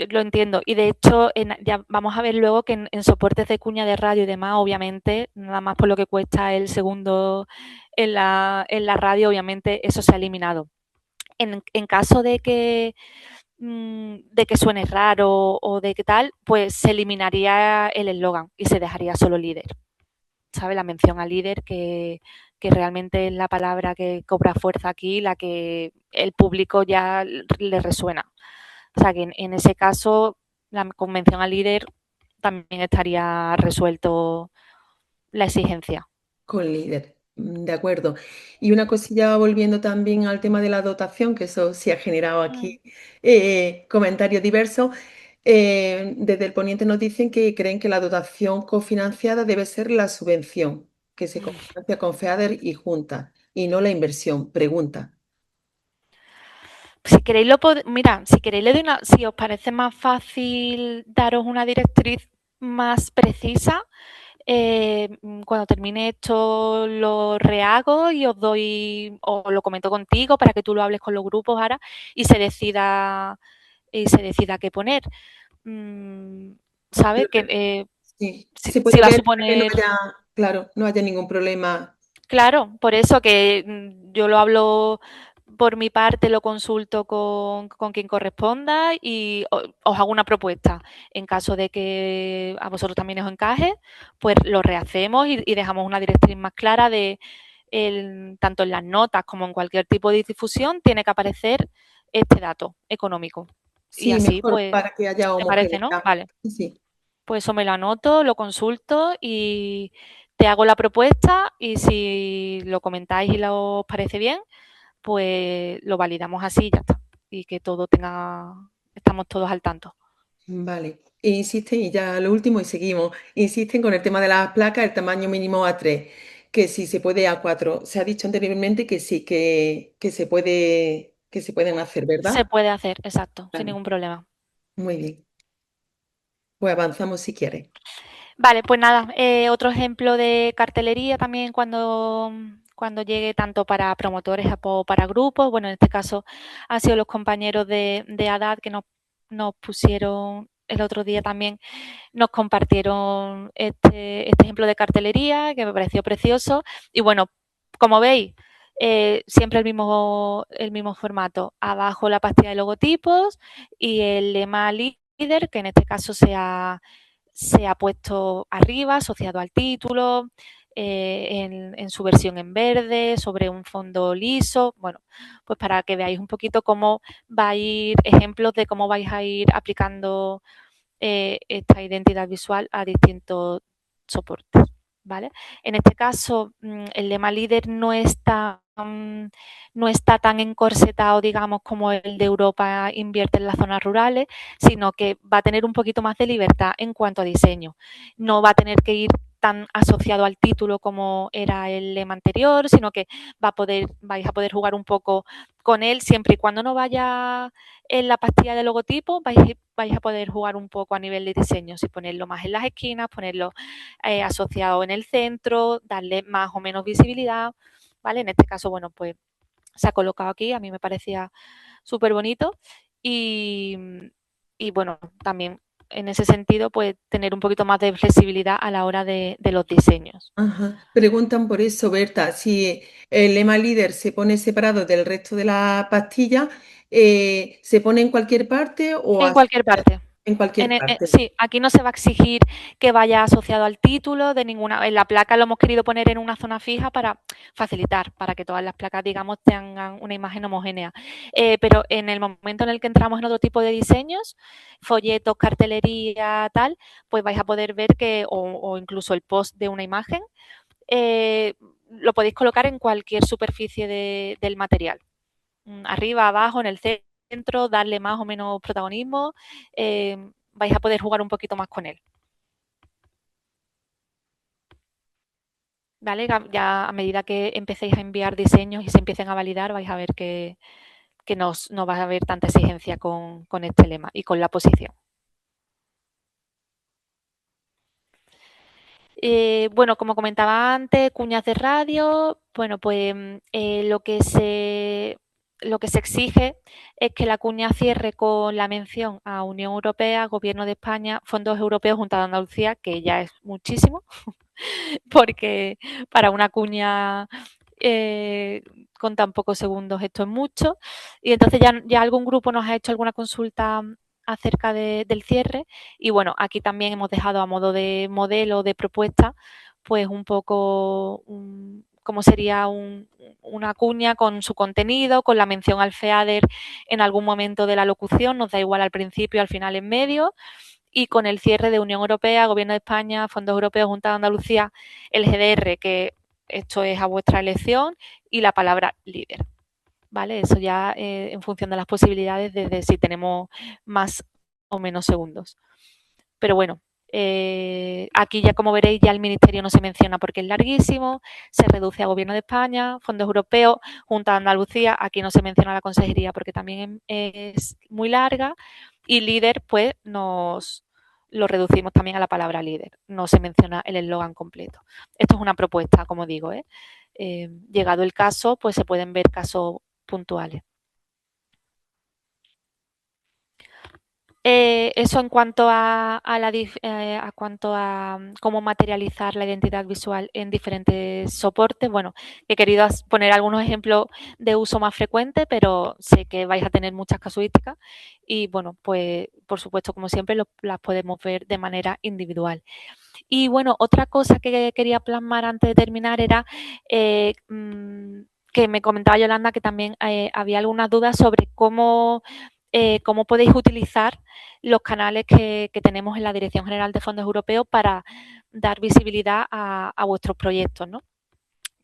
lo entiendo. Y de hecho, ya vamos a ver luego que en soportes de cuña de radio y demás, obviamente, nada más por lo que cuesta el segundo en la radio, obviamente eso se ha eliminado. En caso de que suene raro o de que tal, pues se eliminaría el eslogan y se dejaría solo líder. ¿Sabe? La mención a líder, que realmente es la palabra que cobra fuerza aquí, la que el público ya le resuena. O sea que en ese caso, la convención al líder también estaría resuelto la exigencia. Con líder, de acuerdo. Y una cosilla volviendo también al tema de la dotación, que eso sí ha generado aquí comentarios diversos. Desde el poniente nos dicen que creen que la dotación cofinanciada debe ser la subvención, que se cofinancia con FEADER y Junta, y no la inversión. Pregunta. Si queréis mira, si queréis si os parece más fácil daros una directriz más precisa, cuando termine esto lo rehago y os doy, o lo comento contigo para que tú lo hables con los grupos ahora y se decida qué poner. ¿Sabes? Que Sí, si, se si puede vas a ver para que no suponer. haya, claro, no haya ningún problema. Claro, por eso que yo lo hablo por mi parte, lo consulto con quien corresponda y os hago una propuesta. En caso de que a vosotros también os encaje, pues lo rehacemos y dejamos una directriz más clara de tanto en las notas como en cualquier tipo de difusión tiene que aparecer este dato económico. Y Sí, así, mejor pues, para que haya ¿te parece, no? homogeneidad. Vale. Sí, sí. Pues eso me lo anoto, lo consulto y te hago la propuesta y si lo comentáis y os parece bien, pues lo validamos así y ya está. Y que estamos todos al tanto. Vale. E insisten, y ya lo último y seguimos, insisten con el tema de las placas, el tamaño mínimo A3, que si se puede A4. Se ha dicho anteriormente que sí, que se puede, que se pueden hacer, Se ¿verdad? puede hacer, exacto, sin Vale, ningún problema. muy bien. Pues avanzamos si quieres. Vale, pues nada, otro ejemplo de cartelería también cuando llegue tanto para promotores o para grupos. Bueno, en este caso han sido los compañeros de ADAD que nos pusieron el otro día también, nos compartieron este ejemplo de cartelería que me pareció precioso. Y bueno, como veis, siempre el mismo formato. Abajo la pastilla de logotipos y el lema líder, que en este caso se ha puesto arriba, asociado al título, en su versión en verde, sobre un fondo liso. Bueno, pues para que veáis un poquito cómo va a ir, ejemplos de cómo vais a ir aplicando esta identidad visual a distintos soportes. ¿Vale? En este caso, el lema líder no está tan encorsetado, digamos, como el de Europa invierte en las zonas rurales, sino que va a tener un poquito más de libertad en cuanto a diseño. No va a tener que ir tan asociado al título como era el lema anterior, sino que vais a poder jugar un poco con él siempre y cuando no vaya en la pastilla de logotipo, vais a poder jugar un poco a nivel de diseño, si ponerlo más en las esquinas, ponerlo asociado en el centro, darle más o menos visibilidad, ¿vale? En este caso, bueno, pues se ha colocado aquí, a mí me parecía súper bonito y, y, bueno, también en ese sentido, pues tener un poquito más de flexibilidad a la hora de los diseños. Ajá. Preguntan por eso, Berta, si el lema líder se pone separado del resto de la pastilla, ¿se pone en cualquier parte o En cualquier parte. en cualquier parte? Sí, aquí no se va a exigir que vaya asociado al título de ninguna. En la placa lo hemos querido poner en una zona fija para facilitar, para que todas las placas, digamos, tengan una imagen homogénea. Pero en el momento en el que entramos en otro tipo de diseños, folletos, cartelería, tal, pues vais a poder ver que, o incluso el post de una imagen, lo podéis colocar en cualquier superficie del material. Arriba, abajo, en el centro, darle más o menos protagonismo, vais a poder jugar un poquito más con él. ¿Vale? Ya a medida que empecéis a enviar diseños y se empiecen a validar, vais a ver que no va a haber tanta exigencia con este lema y con la posición. Bueno, como comentaba antes, cuñas de radio, bueno, pues lo que se exige es que la cuña cierre con la mención a Unión Europea, Gobierno de España, fondos europeos, Junta de Andalucía, que ya es muchísimo, porque para una cuña con tan pocos segundos esto es mucho. Y entonces ya algún grupo nos ha hecho alguna consulta acerca del cierre y bueno, aquí también hemos dejado a modo de modelo, de propuesta, pues un poco cómo sería una cuña con su contenido, con la mención al FEADER en algún momento de la locución, nos da igual al principio, al final, en medio, y con el cierre de Unión Europea, Gobierno de España, Fondos Europeos, Junta de Andalucía, el GDR, que esto es a vuestra elección, y la palabra líder. ¿Vale? Eso ya en función de las posibilidades, desde si tenemos más o menos segundos. Pero bueno, aquí ya como veréis ya el ministerio no se menciona porque es larguísimo, se reduce a Gobierno de España, Fondos Europeos, Junta de Andalucía, aquí no se menciona la consejería porque también es muy larga y líder pues lo reducimos también a la palabra líder, no se menciona el eslogan completo. Esto es una propuesta, como digo, llegado el caso pues se pueden ver casos puntuales. Eso en cuanto a cómo materializar la identidad visual en diferentes soportes. Bueno, he querido poner algunos ejemplos de uso más frecuente, pero sé que vais a tener muchas casuísticas y bueno, pues por supuesto, como siempre, las podemos ver de manera individual. Y bueno, otra cosa que quería plasmar antes de terminar era que me comentaba Yolanda que también había algunas dudas sobre cómo podéis utilizar los canales que tenemos en la Dirección General de Fondos Europeos para dar visibilidad a vuestros proyectos, ¿no?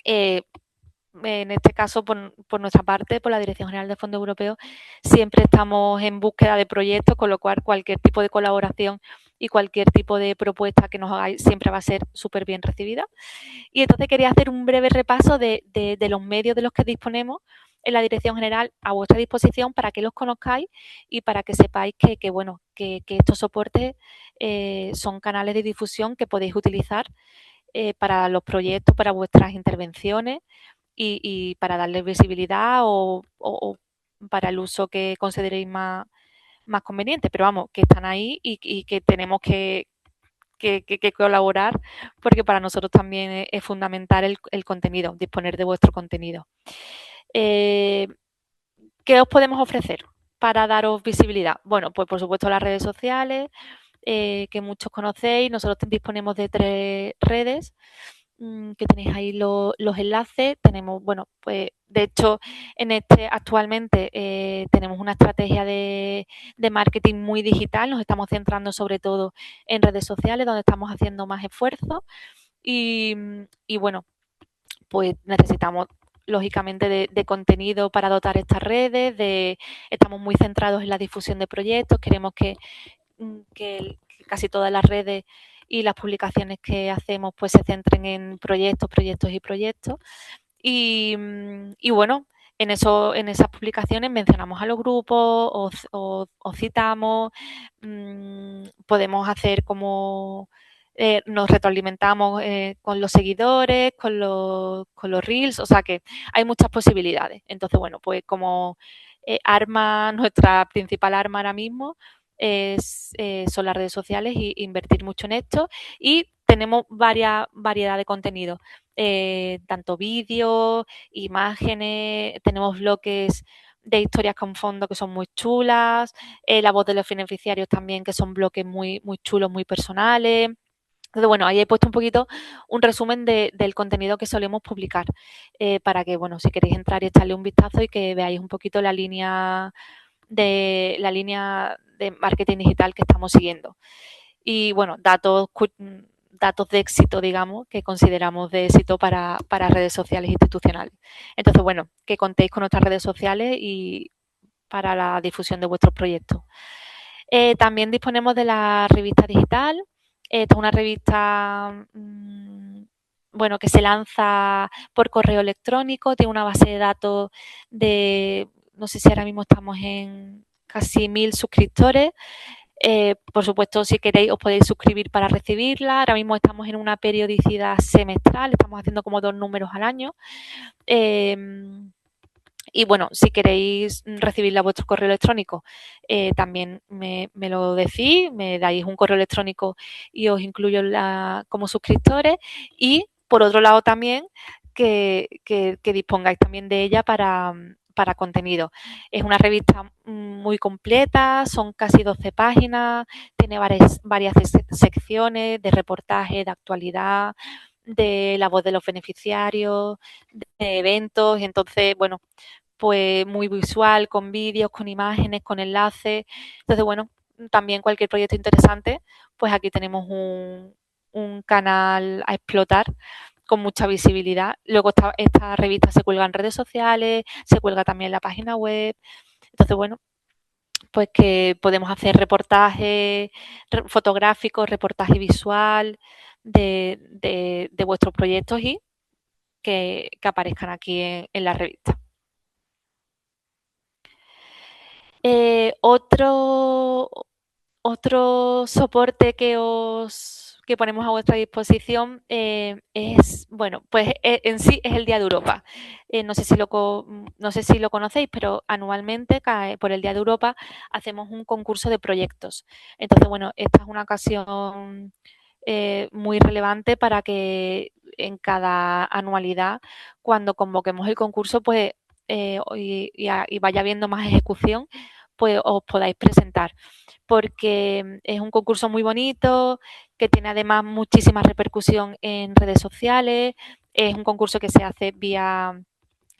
En este caso, por nuestra parte, por la Dirección General de Fondos Europeos, siempre estamos en búsqueda de proyectos, con lo cual cualquier tipo de colaboración y cualquier tipo de propuesta que nos hagáis siempre va a ser súper bien recibida. Y entonces quería hacer un breve repaso de los medios de los que disponemos en la Dirección General a vuestra disposición para que los conozcáis y para que sepáis que estos soportes son canales de difusión que podéis utilizar para los proyectos, para vuestras intervenciones y para darles visibilidad o para el uso que consideréis más conveniente. Pero vamos, que están ahí y que tenemos que colaborar porque para nosotros también es fundamental el contenido, disponer de vuestro contenido. ¿Qué os podemos ofrecer para daros visibilidad? Bueno, pues por supuesto las redes sociales, que muchos conocéis. Nosotros disponemos de 3 redes que tenéis ahí los enlaces. Tenemos, bueno, pues de hecho actualmente tenemos una estrategia de marketing muy digital. Nos estamos centrando sobre todo en redes sociales, donde estamos haciendo más esfuerzo y bueno, pues necesitamos lógicamente de contenido para dotar estas redes, estamos muy centrados en la difusión de proyectos, queremos que casi todas las redes y las publicaciones que hacemos pues se centren en proyectos y bueno, en esas publicaciones mencionamos a los grupos o citamos, podemos hacer como nos retroalimentamos con los seguidores, con los reels, o sea que hay muchas posibilidades. Entonces, bueno, pues como nuestra principal arma ahora mismo son las redes sociales e invertir mucho en esto y tenemos variedad de contenido, tanto vídeos, imágenes, tenemos bloques de historias con fondo que son muy chulas, la voz de los beneficiarios también que son bloques muy, muy chulos, muy personales. Entonces, bueno, ahí he puesto un poquito un resumen del contenido que solemos publicar para que, bueno, si queréis entrar y echarle un vistazo y que veáis un poquito la línea de marketing digital que estamos siguiendo. Y, bueno, datos de éxito, digamos, que consideramos de éxito para redes sociales institucionales. Entonces, bueno, que contéis con nuestras redes sociales y para la difusión de vuestros proyectos. También disponemos de la revista digital. Esta es una revista bueno, que se lanza por correo electrónico, tiene una base de datos no sé si ahora mismo estamos en casi 1000 suscriptores. Por supuesto, si queréis os podéis suscribir para recibirla. Ahora mismo estamos en una periodicidad semestral, estamos haciendo como 2 números al año. Y bueno, si queréis recibirla a vuestro correo electrónico, también me lo decís, me dais un correo electrónico y os incluyo como suscriptores. Y por otro lado también, que dispongáis también de ella para contenido. Es una revista muy completa, son casi 12 páginas, tiene varias secciones de reportaje, de actualidad, de la voz de los beneficiarios, de eventos, entonces, bueno, pues muy visual, con vídeos, con imágenes, con enlaces. Entonces, bueno, también cualquier proyecto interesante, pues aquí tenemos un canal a explotar con mucha visibilidad. Luego esta revista se cuelga en redes sociales, se cuelga también en la página web. Entonces, bueno, pues que podemos hacer reportaje fotográfico, reportaje visual de vuestros proyectos y que aparezcan aquí en la revista. Otro soporte que ponemos a vuestra disposición es, bueno, pues en sí es el Día de Europa. No sé si lo conocéis, pero anualmente, por el Día de Europa, hacemos un concurso de proyectos. Entonces, bueno, esta es una ocasión muy relevante para que en cada anualidad, cuando convoquemos el concurso, pues y vaya habiendo más ejecución, pues os podáis presentar, porque es un concurso muy bonito, que tiene además muchísima repercusión en redes sociales, es un concurso que se hace vía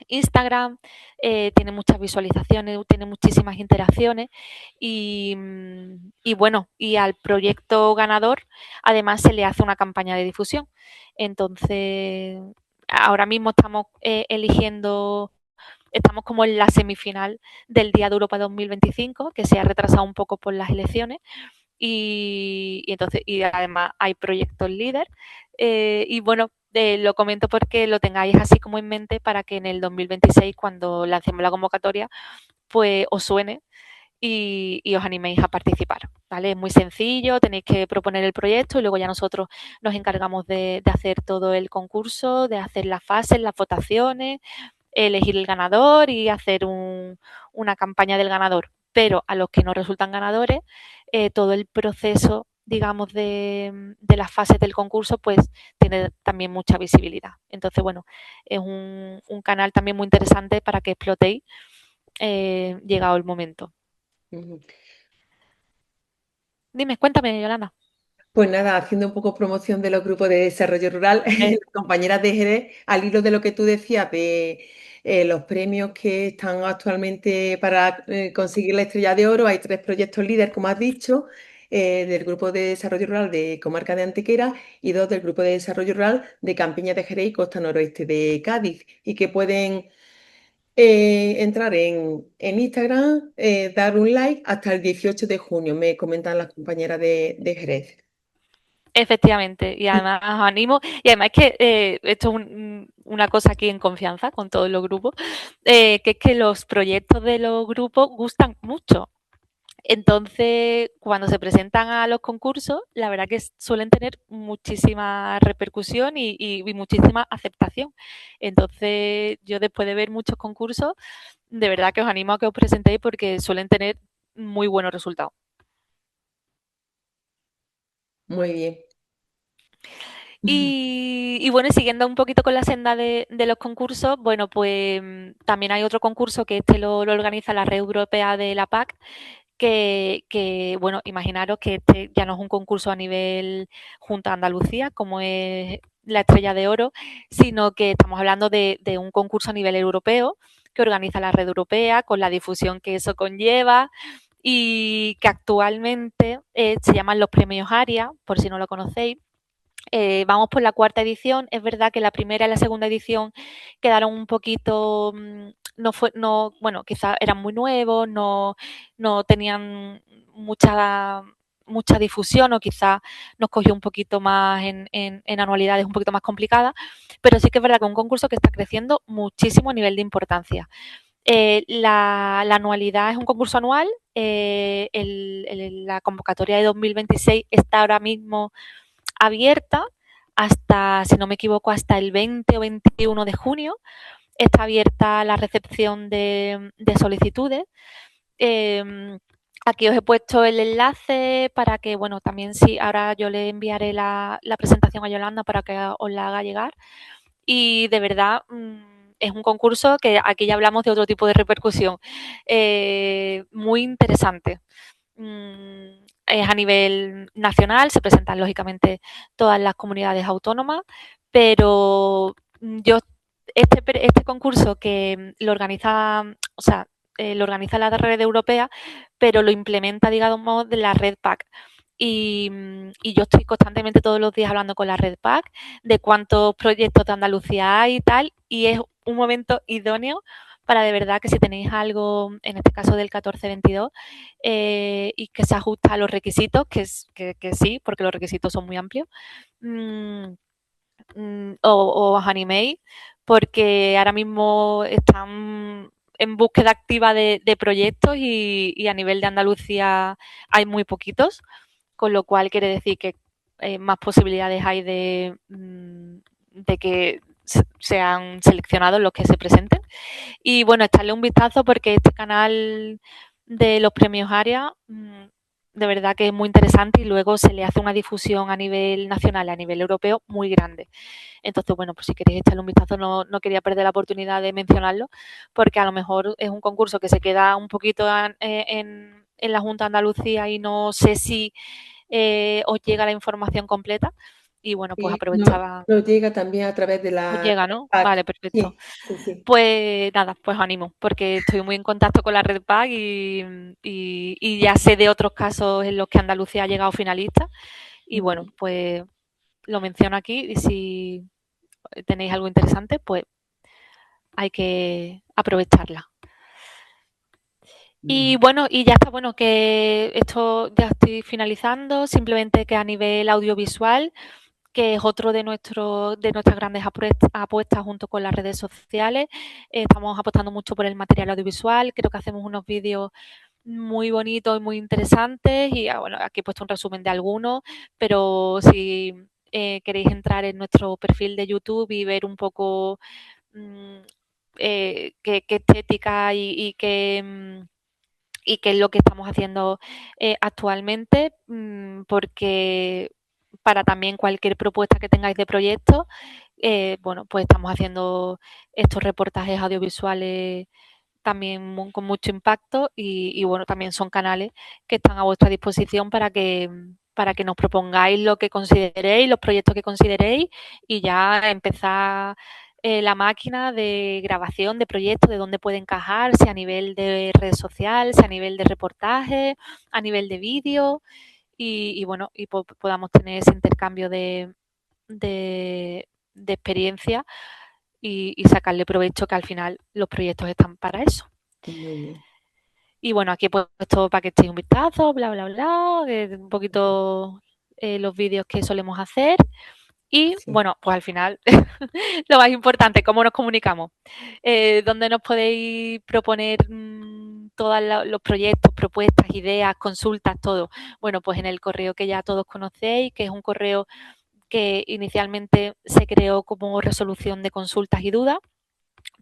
Instagram, tiene muchas visualizaciones, tiene muchísimas interacciones y bueno, y al proyecto ganador además se le hace una campaña de difusión. Entonces, ahora mismo estamos eligiendo. Estamos como en la semifinal del Día de Europa 2025, que se ha retrasado un poco por las elecciones. Y además hay proyectos líder. Y bueno, lo comento porque lo tengáis así como en mente para que en el 2026, cuando lancemos la convocatoria, pues os suene y os animéis a participar, ¿vale? Es muy sencillo, tenéis que proponer el proyecto y luego ya nosotros nos encargamos de hacer todo el concurso, de hacer las fases, las votaciones, elegir el ganador y hacer una campaña del ganador. Pero a los que no resultan ganadores, todo el proceso, digamos, de las fases del concurso, pues tiene también mucha visibilidad. Entonces, bueno, es un canal también muy interesante para que explotéis llegado el momento. Dime, cuéntame, Yolanda. Pues nada, haciendo un poco promoción de los grupos de desarrollo rural, compañeras de Jerez, al hilo de lo que tú decías de los premios que están actualmente para conseguir la Estrella de Oro, hay 3 proyectos líder, como has dicho, del Grupo de Desarrollo Rural de Comarca de Antequera y 2 del Grupo de Desarrollo Rural de Campiña de Jerez y Costa Noroeste de Cádiz, y que pueden entrar en Instagram, dar un like hasta el 18 de junio, me comentan las compañeras de Jerez. Efectivamente, y además os animo, y además es que esto es una cosa aquí en confianza con todos los grupos, que es que los proyectos de los grupos gustan mucho. Entonces, cuando se presentan a los concursos, la verdad que suelen tener muchísima repercusión y muchísima aceptación. Entonces, yo después de ver muchos concursos, de verdad que os animo a que os presentéis porque suelen tener muy buenos resultados. Muy bien. Y bueno, siguiendo un poquito con la senda de los concursos, bueno, pues también hay otro concurso que lo organiza la Red Europea de la PAC, bueno, imaginaros que este ya no es un concurso a nivel Junta de Andalucía, como es la Estrella de Oro, sino que estamos hablando de un concurso a nivel europeo que organiza la Red Europea con la difusión que eso conlleva y que actualmente se llaman los premios ARIA, por si no lo conocéis. Vamos por la 4ª edición. Es verdad que la primera y la segunda edición quedaron un poquito, bueno, quizás eran muy nuevos, no tenían mucha difusión o quizás nos cogió un poquito más en anualidades un poquito más complicadas, pero sí que es verdad que es un concurso que está creciendo muchísimo a nivel de importancia. La anualidad es un concurso anual, la convocatoria de 2026 está ahora mismo abierta hasta, si no me equivoco, hasta el 20 o 21 de junio. Está abierta la recepción de solicitudes. Aquí os he puesto el enlace para que, bueno, también sí, ahora yo le enviaré la presentación a Yolanda para que os la haga llegar. y de verdad es un concurso que aquí ya hablamos de otro tipo de repercusión, muy interesante. Es a nivel nacional, se presentan lógicamente todas las comunidades autónomas, pero yo este concurso que lo organiza, o sea, lo organiza la red europea, pero lo implementa, digamos, de la red PAC. Y yo estoy constantemente todos los días hablando con la red PAC de cuántos proyectos de Andalucía hay y tal, y es un momento idóneo para de verdad que si tenéis algo, en este caso del 1422, y que se ajusta a los requisitos, que sí, porque los requisitos son muy amplios, os animéis, porque ahora mismo están en búsqueda activa de proyectos y a nivel de Andalucía hay muy poquitos, con lo cual quiere decir que más posibilidades hay de que sean seleccionados los que se presenten. Y bueno, echarle un vistazo porque este canal de los premios ARIA de verdad que es muy interesante y luego se le hace una difusión a nivel nacional y a nivel europeo muy grande. Entonces, bueno, pues si queréis echarle un vistazo, no quería perder la oportunidad de mencionarlo, porque a lo mejor es un concurso que se queda un poquito en la Junta de Andalucía y no sé si os llega la información completa. Y bueno, pues Y aprovechaba. nos llega también a través de Os la llega, ¿no? PAC. Vale, perfecto. Sí, sí, sí. Pues nada, pues ánimo, porque estoy muy en contacto con la Red PAC y ya sé de otros casos en los que Andalucía ha llegado finalista. Y bueno, pues lo menciono aquí y si tenéis algo interesante, pues hay que aprovecharla. Y bueno, y ya está, bueno, que esto ya estoy finalizando, simplemente que a nivel audiovisual, que es otro de nuestras grandes apuestas junto con las redes sociales. Estamos apostando mucho por el material audiovisual, creo que hacemos unos vídeos muy bonitos y muy interesantes y bueno, aquí he puesto un resumen de algunos, pero si queréis entrar en nuestro perfil de YouTube y ver un poco mm, qué estética y qué es lo que estamos haciendo actualmente, porque para también cualquier propuesta que tengáis de proyecto, bueno, pues estamos haciendo estos reportajes audiovisuales también con mucho impacto y bueno, también son canales que están a vuestra disposición para que nos propongáis lo que consideréis, los proyectos que consideréis y ya empezar la máquina de grabación de proyectos, de dónde puede encajar, si a nivel de red social, si a nivel de reportaje, a nivel de vídeo y bueno, y podamos tener ese intercambio de experiencia y sacarle provecho, que al final los proyectos están para eso. Muy bien. Y bueno, aquí he puesto para que echéis un vistazo, bla, bla, bla, un poquito los vídeos que solemos hacer. Y Sí. bueno, pues al final, lo más importante, cómo nos comunicamos. ¿Dónde nos podéis proponer todos los proyectos, propuestas, ideas, consultas, todo? Bueno, pues en el correo que ya todos conocéis, que es un correo que inicialmente se creó como resolución de consultas y dudas,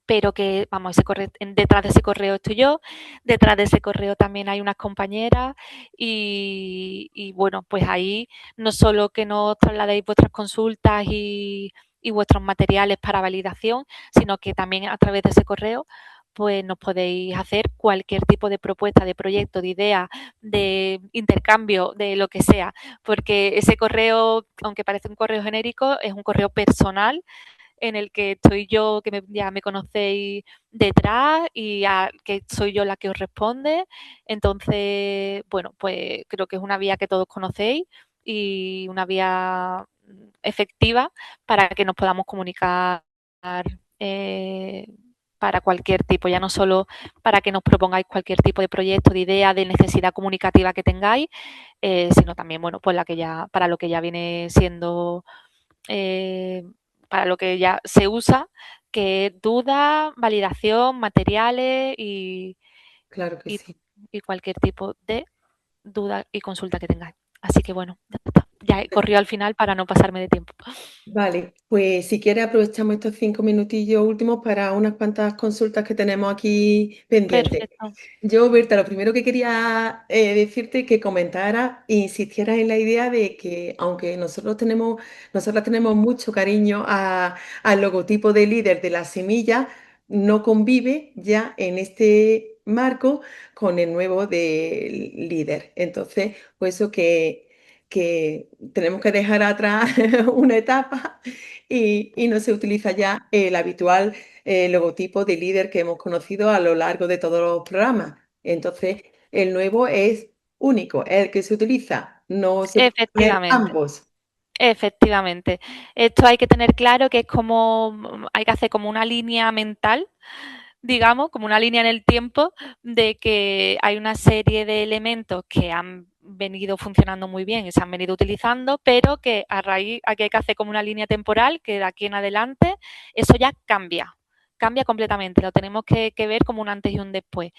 pero que, vamos, detrás de ese correo estoy yo, detrás de ese correo también hay unas compañeras y bueno, pues ahí no solo que nos trasladéis vuestras consultas y vuestros materiales para validación, sino que también a través de ese correo pues nos podéis hacer cualquier tipo de propuesta, de proyecto, de idea, de intercambio, de lo que sea, porque ese correo, aunque parece un correo genérico, es un correo personal en el que estoy yo, que ya me conocéis detrás y que soy yo la que os responde. Entonces, bueno, pues creo que es una vía que todos conocéis y una vía efectiva para que nos podamos comunicar eh, para cualquier tipo, ya no solo para que nos propongáis cualquier tipo de proyecto, de idea, de necesidad comunicativa que tengáis, sino también, bueno, pues para lo que ya viene siendo para lo que ya se usa, que es duda, validación, materiales Claro que y, sí. y cualquier tipo de duda y consulta que tengáis. Así que bueno, ya está. ya he corrido al final para no pasarme de tiempo. Vale, pues si quieres aprovechamos estos 5 minutillos últimos para unas cuantas consultas que tenemos aquí pendientes. Perfecto. Yo, Berta, lo primero que quería decirte que comentara e insistieras en la idea de que aunque nosotros tenemos mucho cariño al logotipo de líder de la semilla, no convive ya en este marco con el nuevo de líder. Entonces, pues eso que tenemos que dejar atrás una etapa y no se utiliza ya el habitual logotipo de líder que hemos conocido a lo largo de todos los programas. Entonces, el nuevo es único, es el que se utiliza, no se puede poner Efectivamente. ambos. Efectivamente. Esto hay que tener claro que es como, hay que hacer como una línea mental, digamos, como una línea en el tiempo de que hay una serie de elementos que han venido funcionando muy bien y se han venido utilizando, pero que a raíz, aquí hay que hacer como una línea temporal que de aquí en adelante eso ya cambia completamente, lo tenemos que ver como un antes y un después.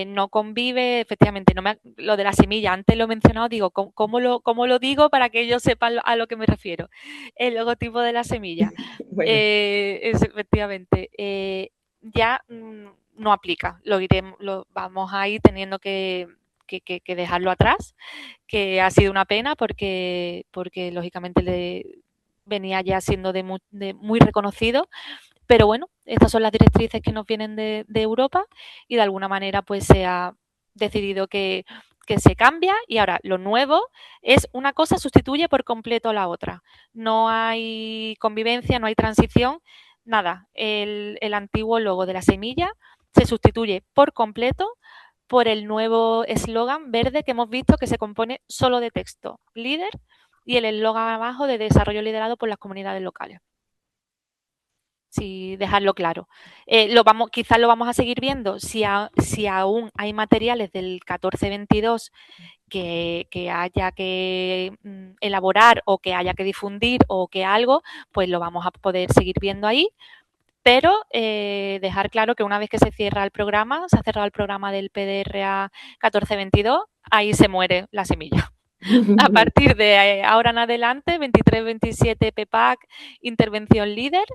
No convive, efectivamente, lo de la semilla, antes lo he mencionado, digo, ¿cómo lo digo para que ellos sepan a lo que me refiero? El logotipo de la semilla, Bueno, es efectivamente, ya no aplica, lo vamos a ir teniendo que dejarlo atrás, que ha sido una pena porque lógicamente venía ya siendo de muy reconocido, pero bueno, estas son las directrices que nos vienen de Europa y de alguna manera pues se ha decidido que se cambia y ahora lo nuevo es una cosa sustituye por completo a la otra. No hay convivencia, no hay transición, nada. El antiguo logo de la semilla se sustituye por completo por el nuevo eslogan verde que hemos visto que se compone solo de texto, líder, y el eslogan abajo de desarrollo liderado por las comunidades locales. Sí, dejarlo claro. Quizás lo vamos a seguir viendo si aún hay materiales del 14-22 que haya que elaborar o que haya que difundir o que algo, pues lo vamos a poder seguir viendo ahí. Pero dejar claro que una vez que se cierra el programa, se ha cerrado el programa del PDRA 14-22, ahí se muere la semilla. A partir de ahora en adelante, 23-27 PPAC, intervención líder,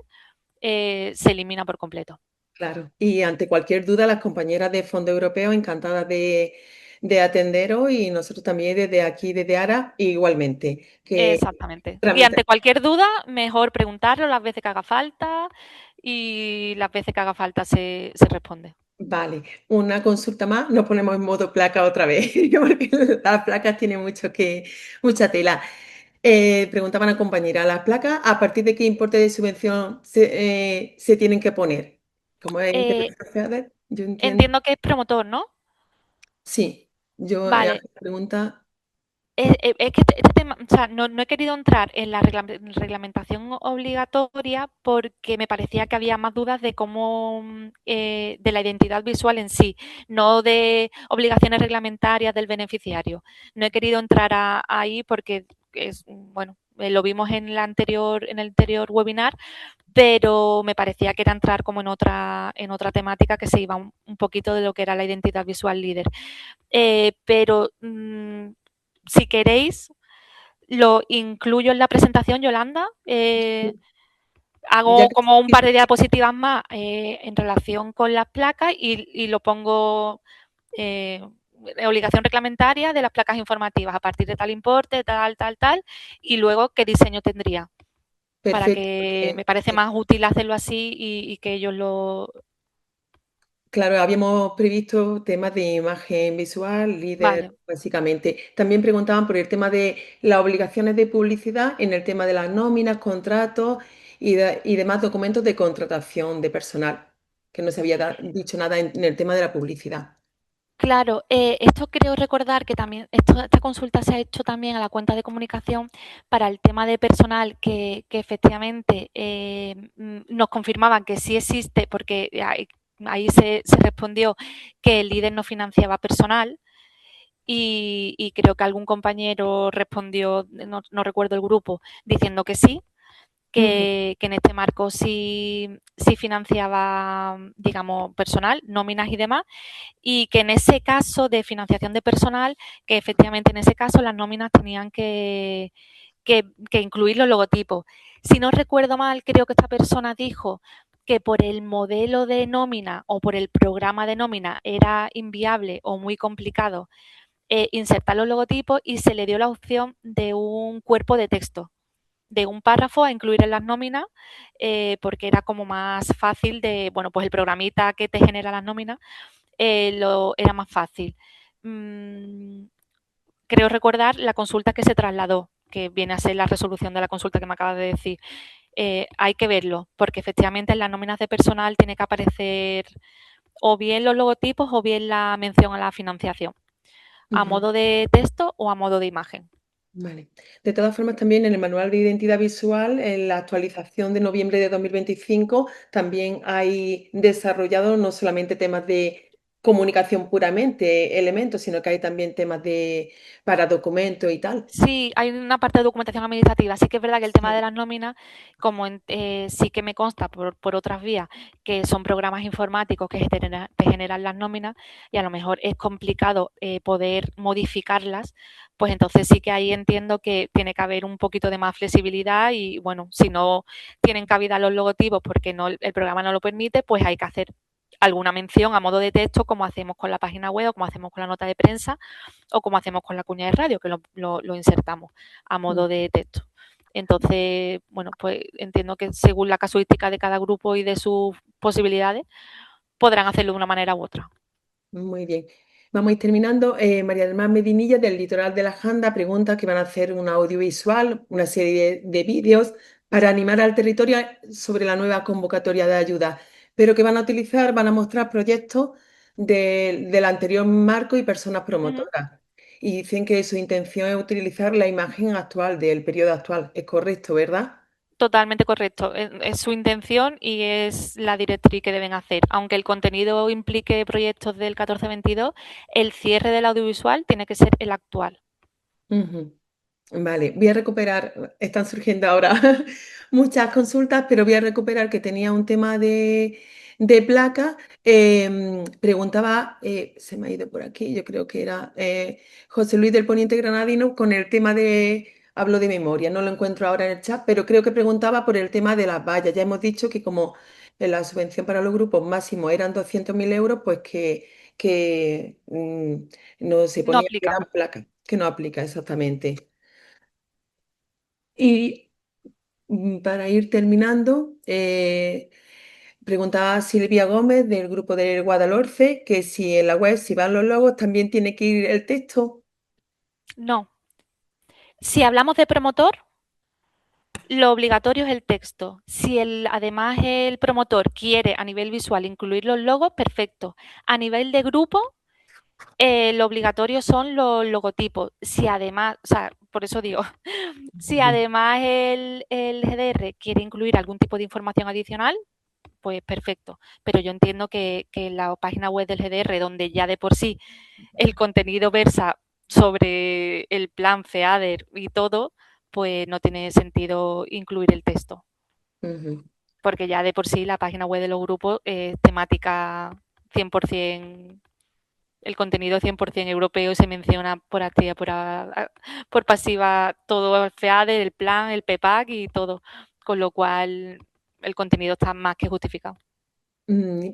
se elimina por completo. claro. Y ante cualquier duda, las compañeras de Fondo Europeo encantadas de atenderos y nosotros también desde aquí, desde ARA, igualmente. Que Exactamente. Y tramita- ante cualquier duda, mejor preguntarlo las veces que haga falta y las veces que haga falta se responde. Vale, una consulta más, nos ponemos en modo placa otra vez, porque las placas tienen mucha tela. Preguntaba una compañera, ¿las placas a partir de qué importe de subvención se tienen que poner? Como es Eh, interpretación, yo entiendo. entiendo que es promotor, ¿no? Sí, yo hago Vale. la pregunta. Es que este tema, o sea, no he querido entrar en la reglamentación obligatoria porque me parecía que había más dudas de cómo, de la identidad visual en sí, no de obligaciones reglamentarias del beneficiario. No he querido entrar ahí porque bueno, lo vimos en en el anterior webinar, pero me parecía que era entrar como en otra temática que se iba un poquito de lo que era la identidad visual líder. Pero si queréis, lo incluyo en la presentación, Yolanda. Ya Hago que como un par de diapositivas más en relación con las placas y lo pongo obligación reglamentaria de las placas informativas a partir de tal importe, tal, y luego qué diseño tendría. Para perfecto, que porque me parece más útil hacerlo así y que ellos lo... claro, habíamos previsto temas de imagen visual, líder, Vale. básicamente. También preguntaban por el tema de las obligaciones de publicidad en el tema de las nóminas, contratos y demás documentos de contratación de personal, que no se había dicho nada en el tema de la publicidad. Claro, esto creo recordar que también esta consulta se ha hecho también a la cuenta de comunicación para el tema de personal que efectivamente nos confirmaban que sí existe, porque ahí se respondió que el líder no financiaba personal y creo que algún compañero respondió, no recuerdo el grupo, diciendo que sí. que en este marco sí financiaba, digamos, personal, nóminas y demás, y que en ese caso de financiación de personal, que efectivamente en ese caso las nóminas tenían que incluir los logotipos. Si no recuerdo mal, creo que esta persona dijo que por el modelo de nómina o por el programa de nómina era inviable o muy complicado insertar los logotipos y se le dio la opción de un cuerpo de texto, de un párrafo a incluir en las nóminas, porque era como más fácil de, bueno, pues el programita que te genera las nóminas era más fácil. Creo recordar la consulta que se trasladó, que viene a ser la resolución de la consulta que me acabas de decir. Hay que verlo, porque efectivamente en las nóminas de personal tiene que aparecer o bien los logotipos o bien la mención a la financiación, a Ujú. modo de texto o a modo de imagen. Vale. De todas formas, también en el Manual de Identidad Visual, en la actualización de noviembre de 2025, también hay desarrollado no solamente temas de comunicación puramente, elementos, sino que hay también temas para documentos y tal. Sí, hay una parte de documentación administrativa. Sí que es verdad que el tema de Sí. las nóminas, como sí que me consta por otras vías, que son programas informáticos que te generan las nóminas y a lo mejor es complicado poder modificarlas, pues entonces sí que ahí entiendo que tiene que haber un poquito de más flexibilidad y bueno, si no tienen cabida los logotipos porque no, el programa no lo permite, pues hay que hacer alguna mención a modo de texto como hacemos con la página web o como hacemos con la nota de prensa o como hacemos con la cuña de radio, que lo insertamos a modo Mm. de texto. Entonces, bueno, pues entiendo que según la casuística de cada grupo y de sus posibilidades, podrán hacerlo de una manera u otra. Muy bien. Vamos a ir terminando. María del Mar Medinilla, del Litoral de la Janda, pregunta que van a hacer un audiovisual, una serie de vídeos para animar al territorio sobre la nueva convocatoria de ayuda, pero que van a utilizar, van a mostrar proyectos del anterior marco y personas Uh -huh. promotoras. Y dicen que su intención es utilizar la imagen actual, del periodo actual. Es correcto, ¿verdad? Totalmente correcto. Es su intención y es la directriz que deben hacer. Aunque el contenido implique proyectos del 14-22, el cierre del audiovisual tiene que ser el actual. Ujú. Vale, voy a recuperar, están surgiendo ahora muchas consultas, pero voy a recuperar que tenía un tema de placa. Preguntaba, se me ha ido por aquí, yo creo que era José Luis del Poniente Granadino con el tema hablo de memoria, no lo encuentro ahora en el chat, pero creo que preguntaba por el tema de las vallas. Ya hemos dicho que como la subvención para los grupos máximo eran 200.000 euros, pues que no se No ponía que aplica. eran placas, que no aplica exactamente. Y para ir terminando, preguntaba Silvia Gómez del grupo del Guadalhorce que si en la web, si van los logos, también tiene que ir el texto. No. Si hablamos de promotor, lo obligatorio es el texto. Si además el promotor quiere a nivel visual incluir los logos, perfecto. A nivel de grupo, lo obligatorio son los logotipos. Si además, o sea, por eso digo, si además el GDR quiere incluir algún tipo de información adicional, pues perfecto. Pero yo entiendo que la página web del GDR, donde ya de por sí el contenido versa sobre el plan FEADER y todo, pues no tiene sentido incluir el texto. Ujú, Porque ya de por sí la página web de los grupos es temática 100%, el contenido 100% europeo y se menciona por activa, por pasiva todo el FEADER, el plan, el PPAC y todo. Con lo cual el contenido está más que justificado.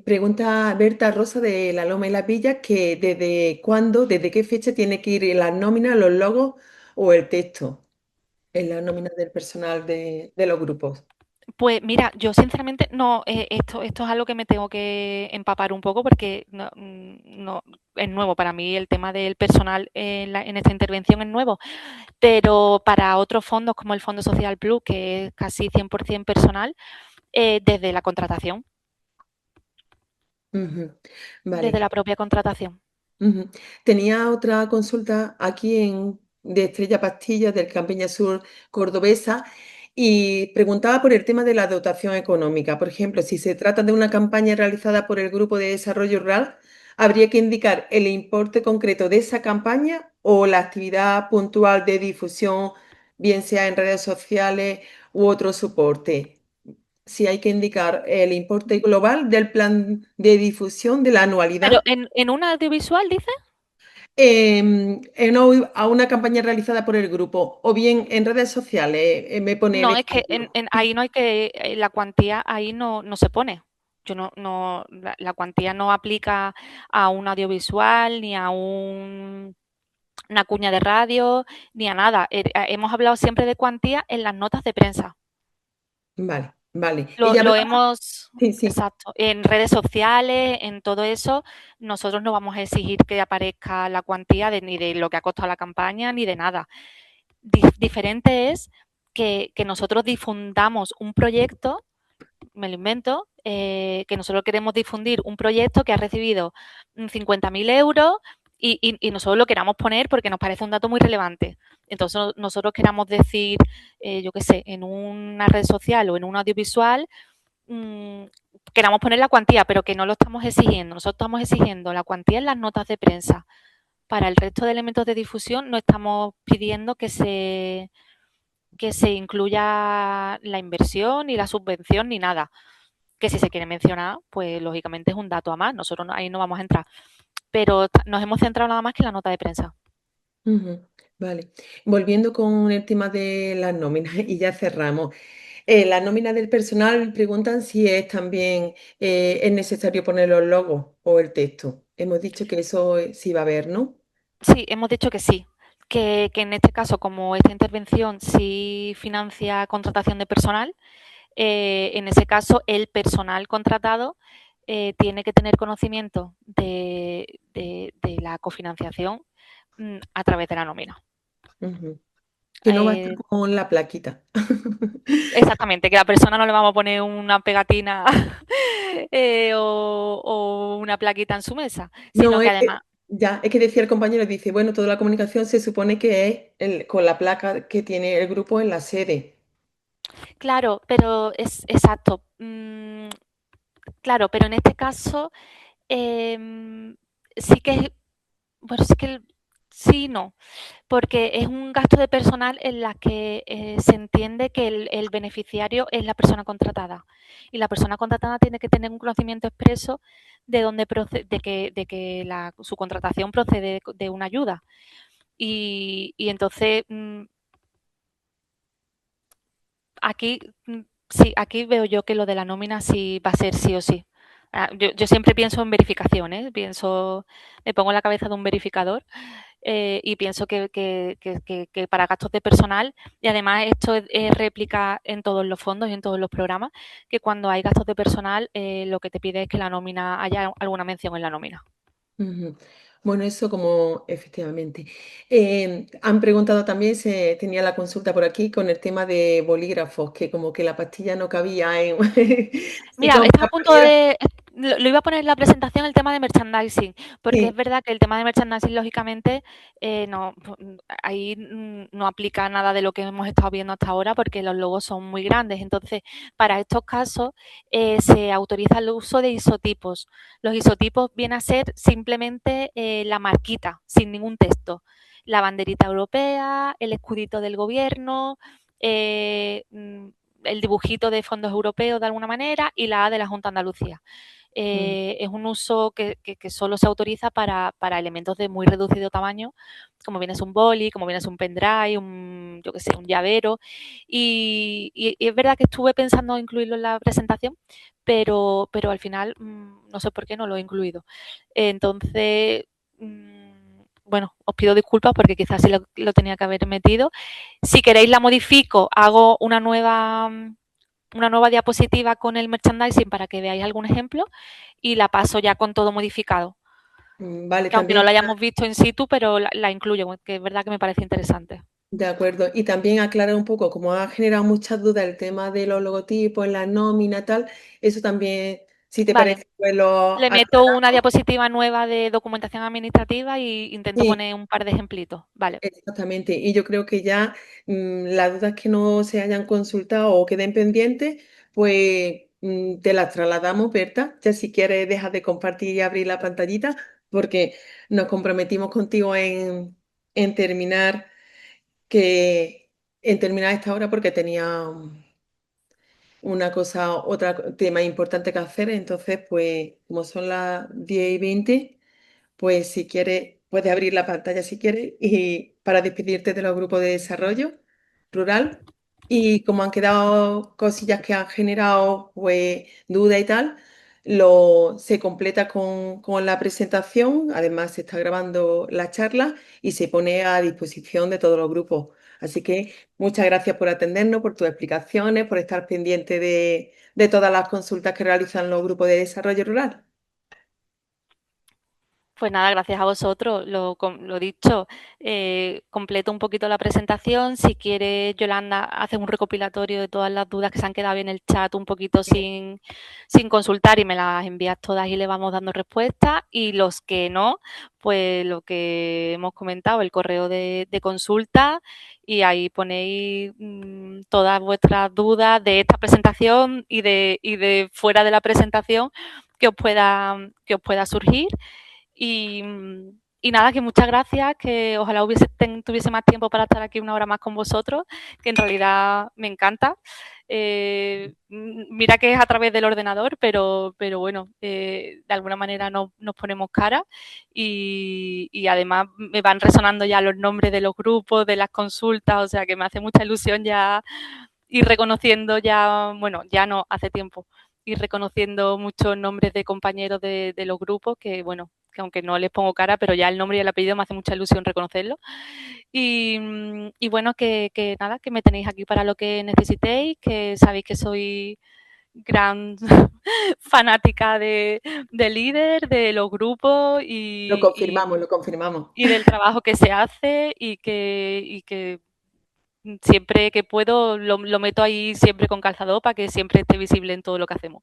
Pregunta Berta Rosa de La Loma y las Villas que desde cuándo, desde qué fecha tiene que ir la nómina, los logos o el texto en la nómina del personal de los grupos. Pues mira, yo sinceramente no, esto es algo que me tengo que empapar un poco porque no es nuevo para mí el tema del personal en esta intervención es nuevo, pero para otros fondos como el Fondo Social Plus, que es casi 100% personal, desde la contratación, Ujú, desde vale. la propia contratación. Ujú. Tenía otra consulta aquí de Estrella Pastillas del Campiña Sur Cordobesa y preguntaba por el tema de la dotación económica. Por ejemplo, si se trata de una campaña realizada por el Grupo de Desarrollo Rural, ¿habría que indicar el importe concreto de esa campaña o la actividad puntual de difusión, bien sea en redes sociales u otro soporte. Si hay que indicar el importe global del plan de difusión de la Pero anualidad en un audiovisual, dices. a una campaña realizada por el grupo o bien en redes sociales, me pone el No, es que ejemplo. ahí no hay que, la cuantía ahí no se pone. Yo la cuantía no aplica a un audiovisual, ni a una cuña de radio, ni a nada. Hemos hablado siempre de cuantía en las notas de prensa. Vale, vale. Y Lo, ya lo hablamos, hemos, sí, sí. exacto, en redes sociales, en todo eso, nosotros no vamos a exigir que aparezca la cuantía ni de lo que ha costado la campaña, ni de nada. Diferente es que nosotros difundamos un proyecto, me lo invento, que nosotros queremos difundir un proyecto que ha recibido 50.000 euros y nosotros lo queramos poner porque nos parece un dato muy relevante. Entonces nosotros queramos decir, yo qué sé, en una red social o en un audiovisual, mmm, queramos poner la cuantía, pero que no lo estamos exigiendo. Nosotros estamos exigiendo la cuantía en las notas de prensa. Para el resto de elementos de difusión no estamos pidiendo que se incluya la inversión, ni la subvención, ni nada. Que si se quiere mencionar, pues lógicamente es un dato a más. Nosotros ahí no vamos a entrar. Pero nos hemos centrado nada más que en la nota de prensa. Ujú, vale. Volviendo con el tema de las nóminas y ya cerramos. La nómina del personal preguntan si es también es necesario poner los logos o el texto. Hemos dicho que eso sí va a haber, ¿no? Sí, hemos dicho que sí. Que en este caso, como esta intervención sí financia contratación de personal, en ese caso el personal contratado tiene que tener conocimiento de la cofinanciación a través de la nómina. Ujú. Que no basta Eh, con la plaquita. Exactamente, que a la persona no le vamos a poner una pegatina o una plaquita en su mesa, sino No, que además, ya, es que decía el compañero, dice, bueno, toda la comunicación se supone que es con la placa que tiene el grupo en la sede. claro, pero es exacto, claro, pero en este caso sí que, bueno, sí que sí, y no. Porque es un gasto de personal en la que se entiende que el beneficiario es la persona contratada. Y la persona contratada tiene que tener un conocimiento expreso de dónde de que su contratación procede de una ayuda. Y entonces aquí sí, aquí veo yo que lo de la nómina sí va a ser sí o sí. Yo siempre pienso en verificaciones, me pongo en la cabeza de un verificador y pienso que para gastos de personal, y además esto es réplica en todos los fondos y en todos los programas, que cuando hay gastos de personal lo que te pide es que la nómina haya alguna mención en la nómina. Ujú. Bueno, eso como efectivamente. Han preguntado también, se tenía la consulta por aquí con el tema de bolígrafos, que como que la pastilla no cabía en... Si Mira, estás a compra punto bolígrafos, de. Lo iba a poner en la presentación el tema de merchandising, porque es sí. verdad que el tema de merchandising, lógicamente, no, ahí no aplica nada de lo que hemos estado viendo hasta ahora, porque los logos son muy grandes. Entonces, para estos casos, se autoriza el uso de isotipos. Los isotipos vienen a ser simplemente la marquita, sin ningún texto. La banderita europea, el escudito del gobierno, eh, el dibujito de fondos europeos de alguna manera y la A de la Junta de Andalucía. Mm, Es un uso que solo se autoriza para elementos de muy reducido tamaño, como viene un boli, como viene un pendrive, yo que sé, un llavero. Y es verdad que estuve pensando incluirlo en la presentación, pero al final no sé por qué no lo he incluido. Entonces, bueno, os pido disculpas porque quizás sí lo tenía que haber metido. Si queréis la modifico, hago una nueva diapositiva con el merchandising para que veáis algún ejemplo y la paso ya con todo modificado. vale, Que aunque no también la hayamos visto in situ, pero la incluyo, que es verdad que me parece interesante. de acuerdo. Y también aclarar un poco, como ha generado muchas dudas el tema de los logotipos, la nómina, tal, eso también, si te Vale, parece, pues lo le meto una aclaramos. diapositiva nueva de documentación administrativa y intento Sí, poner un par de ejemplitos. Vale, exactamente. Y yo creo que ya las dudas que no se hayan consultado o queden pendientes, pues te las trasladamos, Berta. Ya si quieres, dejas de compartir y abrir la pantallita, porque nos comprometimos contigo en terminar que en terminar esta hora porque tenía otro tema importante que hacer. Entonces, pues, como son las 10:20, pues si quieres, puedes abrir la pantalla si quieres y para despedirte de los grupos de desarrollo rural. Y como han quedado cosillas que han generado pues duda y tal, se completa con la presentación. Además, se está grabando la charla y se pone a disposición de todos los grupos. Así que muchas gracias por atendernos, por tus explicaciones, por estar pendiente de todas las consultas que realizan los grupos de desarrollo rural. Pues nada, gracias a vosotros. Lo dicho, completo un poquito la presentación. Si quiere, Yolanda, hace un recopilatorio de todas las dudas que se han quedado en el chat un poquito sin consultar y me las envías todas y le vamos dando respuesta. Y los que no, pues lo que hemos comentado, el correo de consulta y ahí ponéis todas vuestras dudas de esta presentación y de fuera de la presentación que os pueda surgir. Y, y nada, que muchas gracias, que ojalá tuviese más tiempo para estar aquí una hora más con vosotros, que en realidad me encanta. Mira que es a través del ordenador, pero bueno, de alguna manera nos ponemos cara y además me van resonando ya los nombres de los grupos, de las consultas, o sea que me hace mucha ilusión ya ir reconociendo ya, bueno, ya no, hace tiempo, ir reconociendo muchos nombres de compañeros de los grupos que, bueno, que aunque no les pongo cara, pero ya el nombre y el apellido me hace mucha ilusión reconocerlo. Y bueno, que nada, que me tenéis aquí para lo que necesitéis, que sabéis que soy gran fanática de líder, de los grupos Lo confirmamos. y del trabajo que se hace y que siempre que puedo lo meto ahí siempre con calzador para que siempre esté visible en todo lo que hacemos.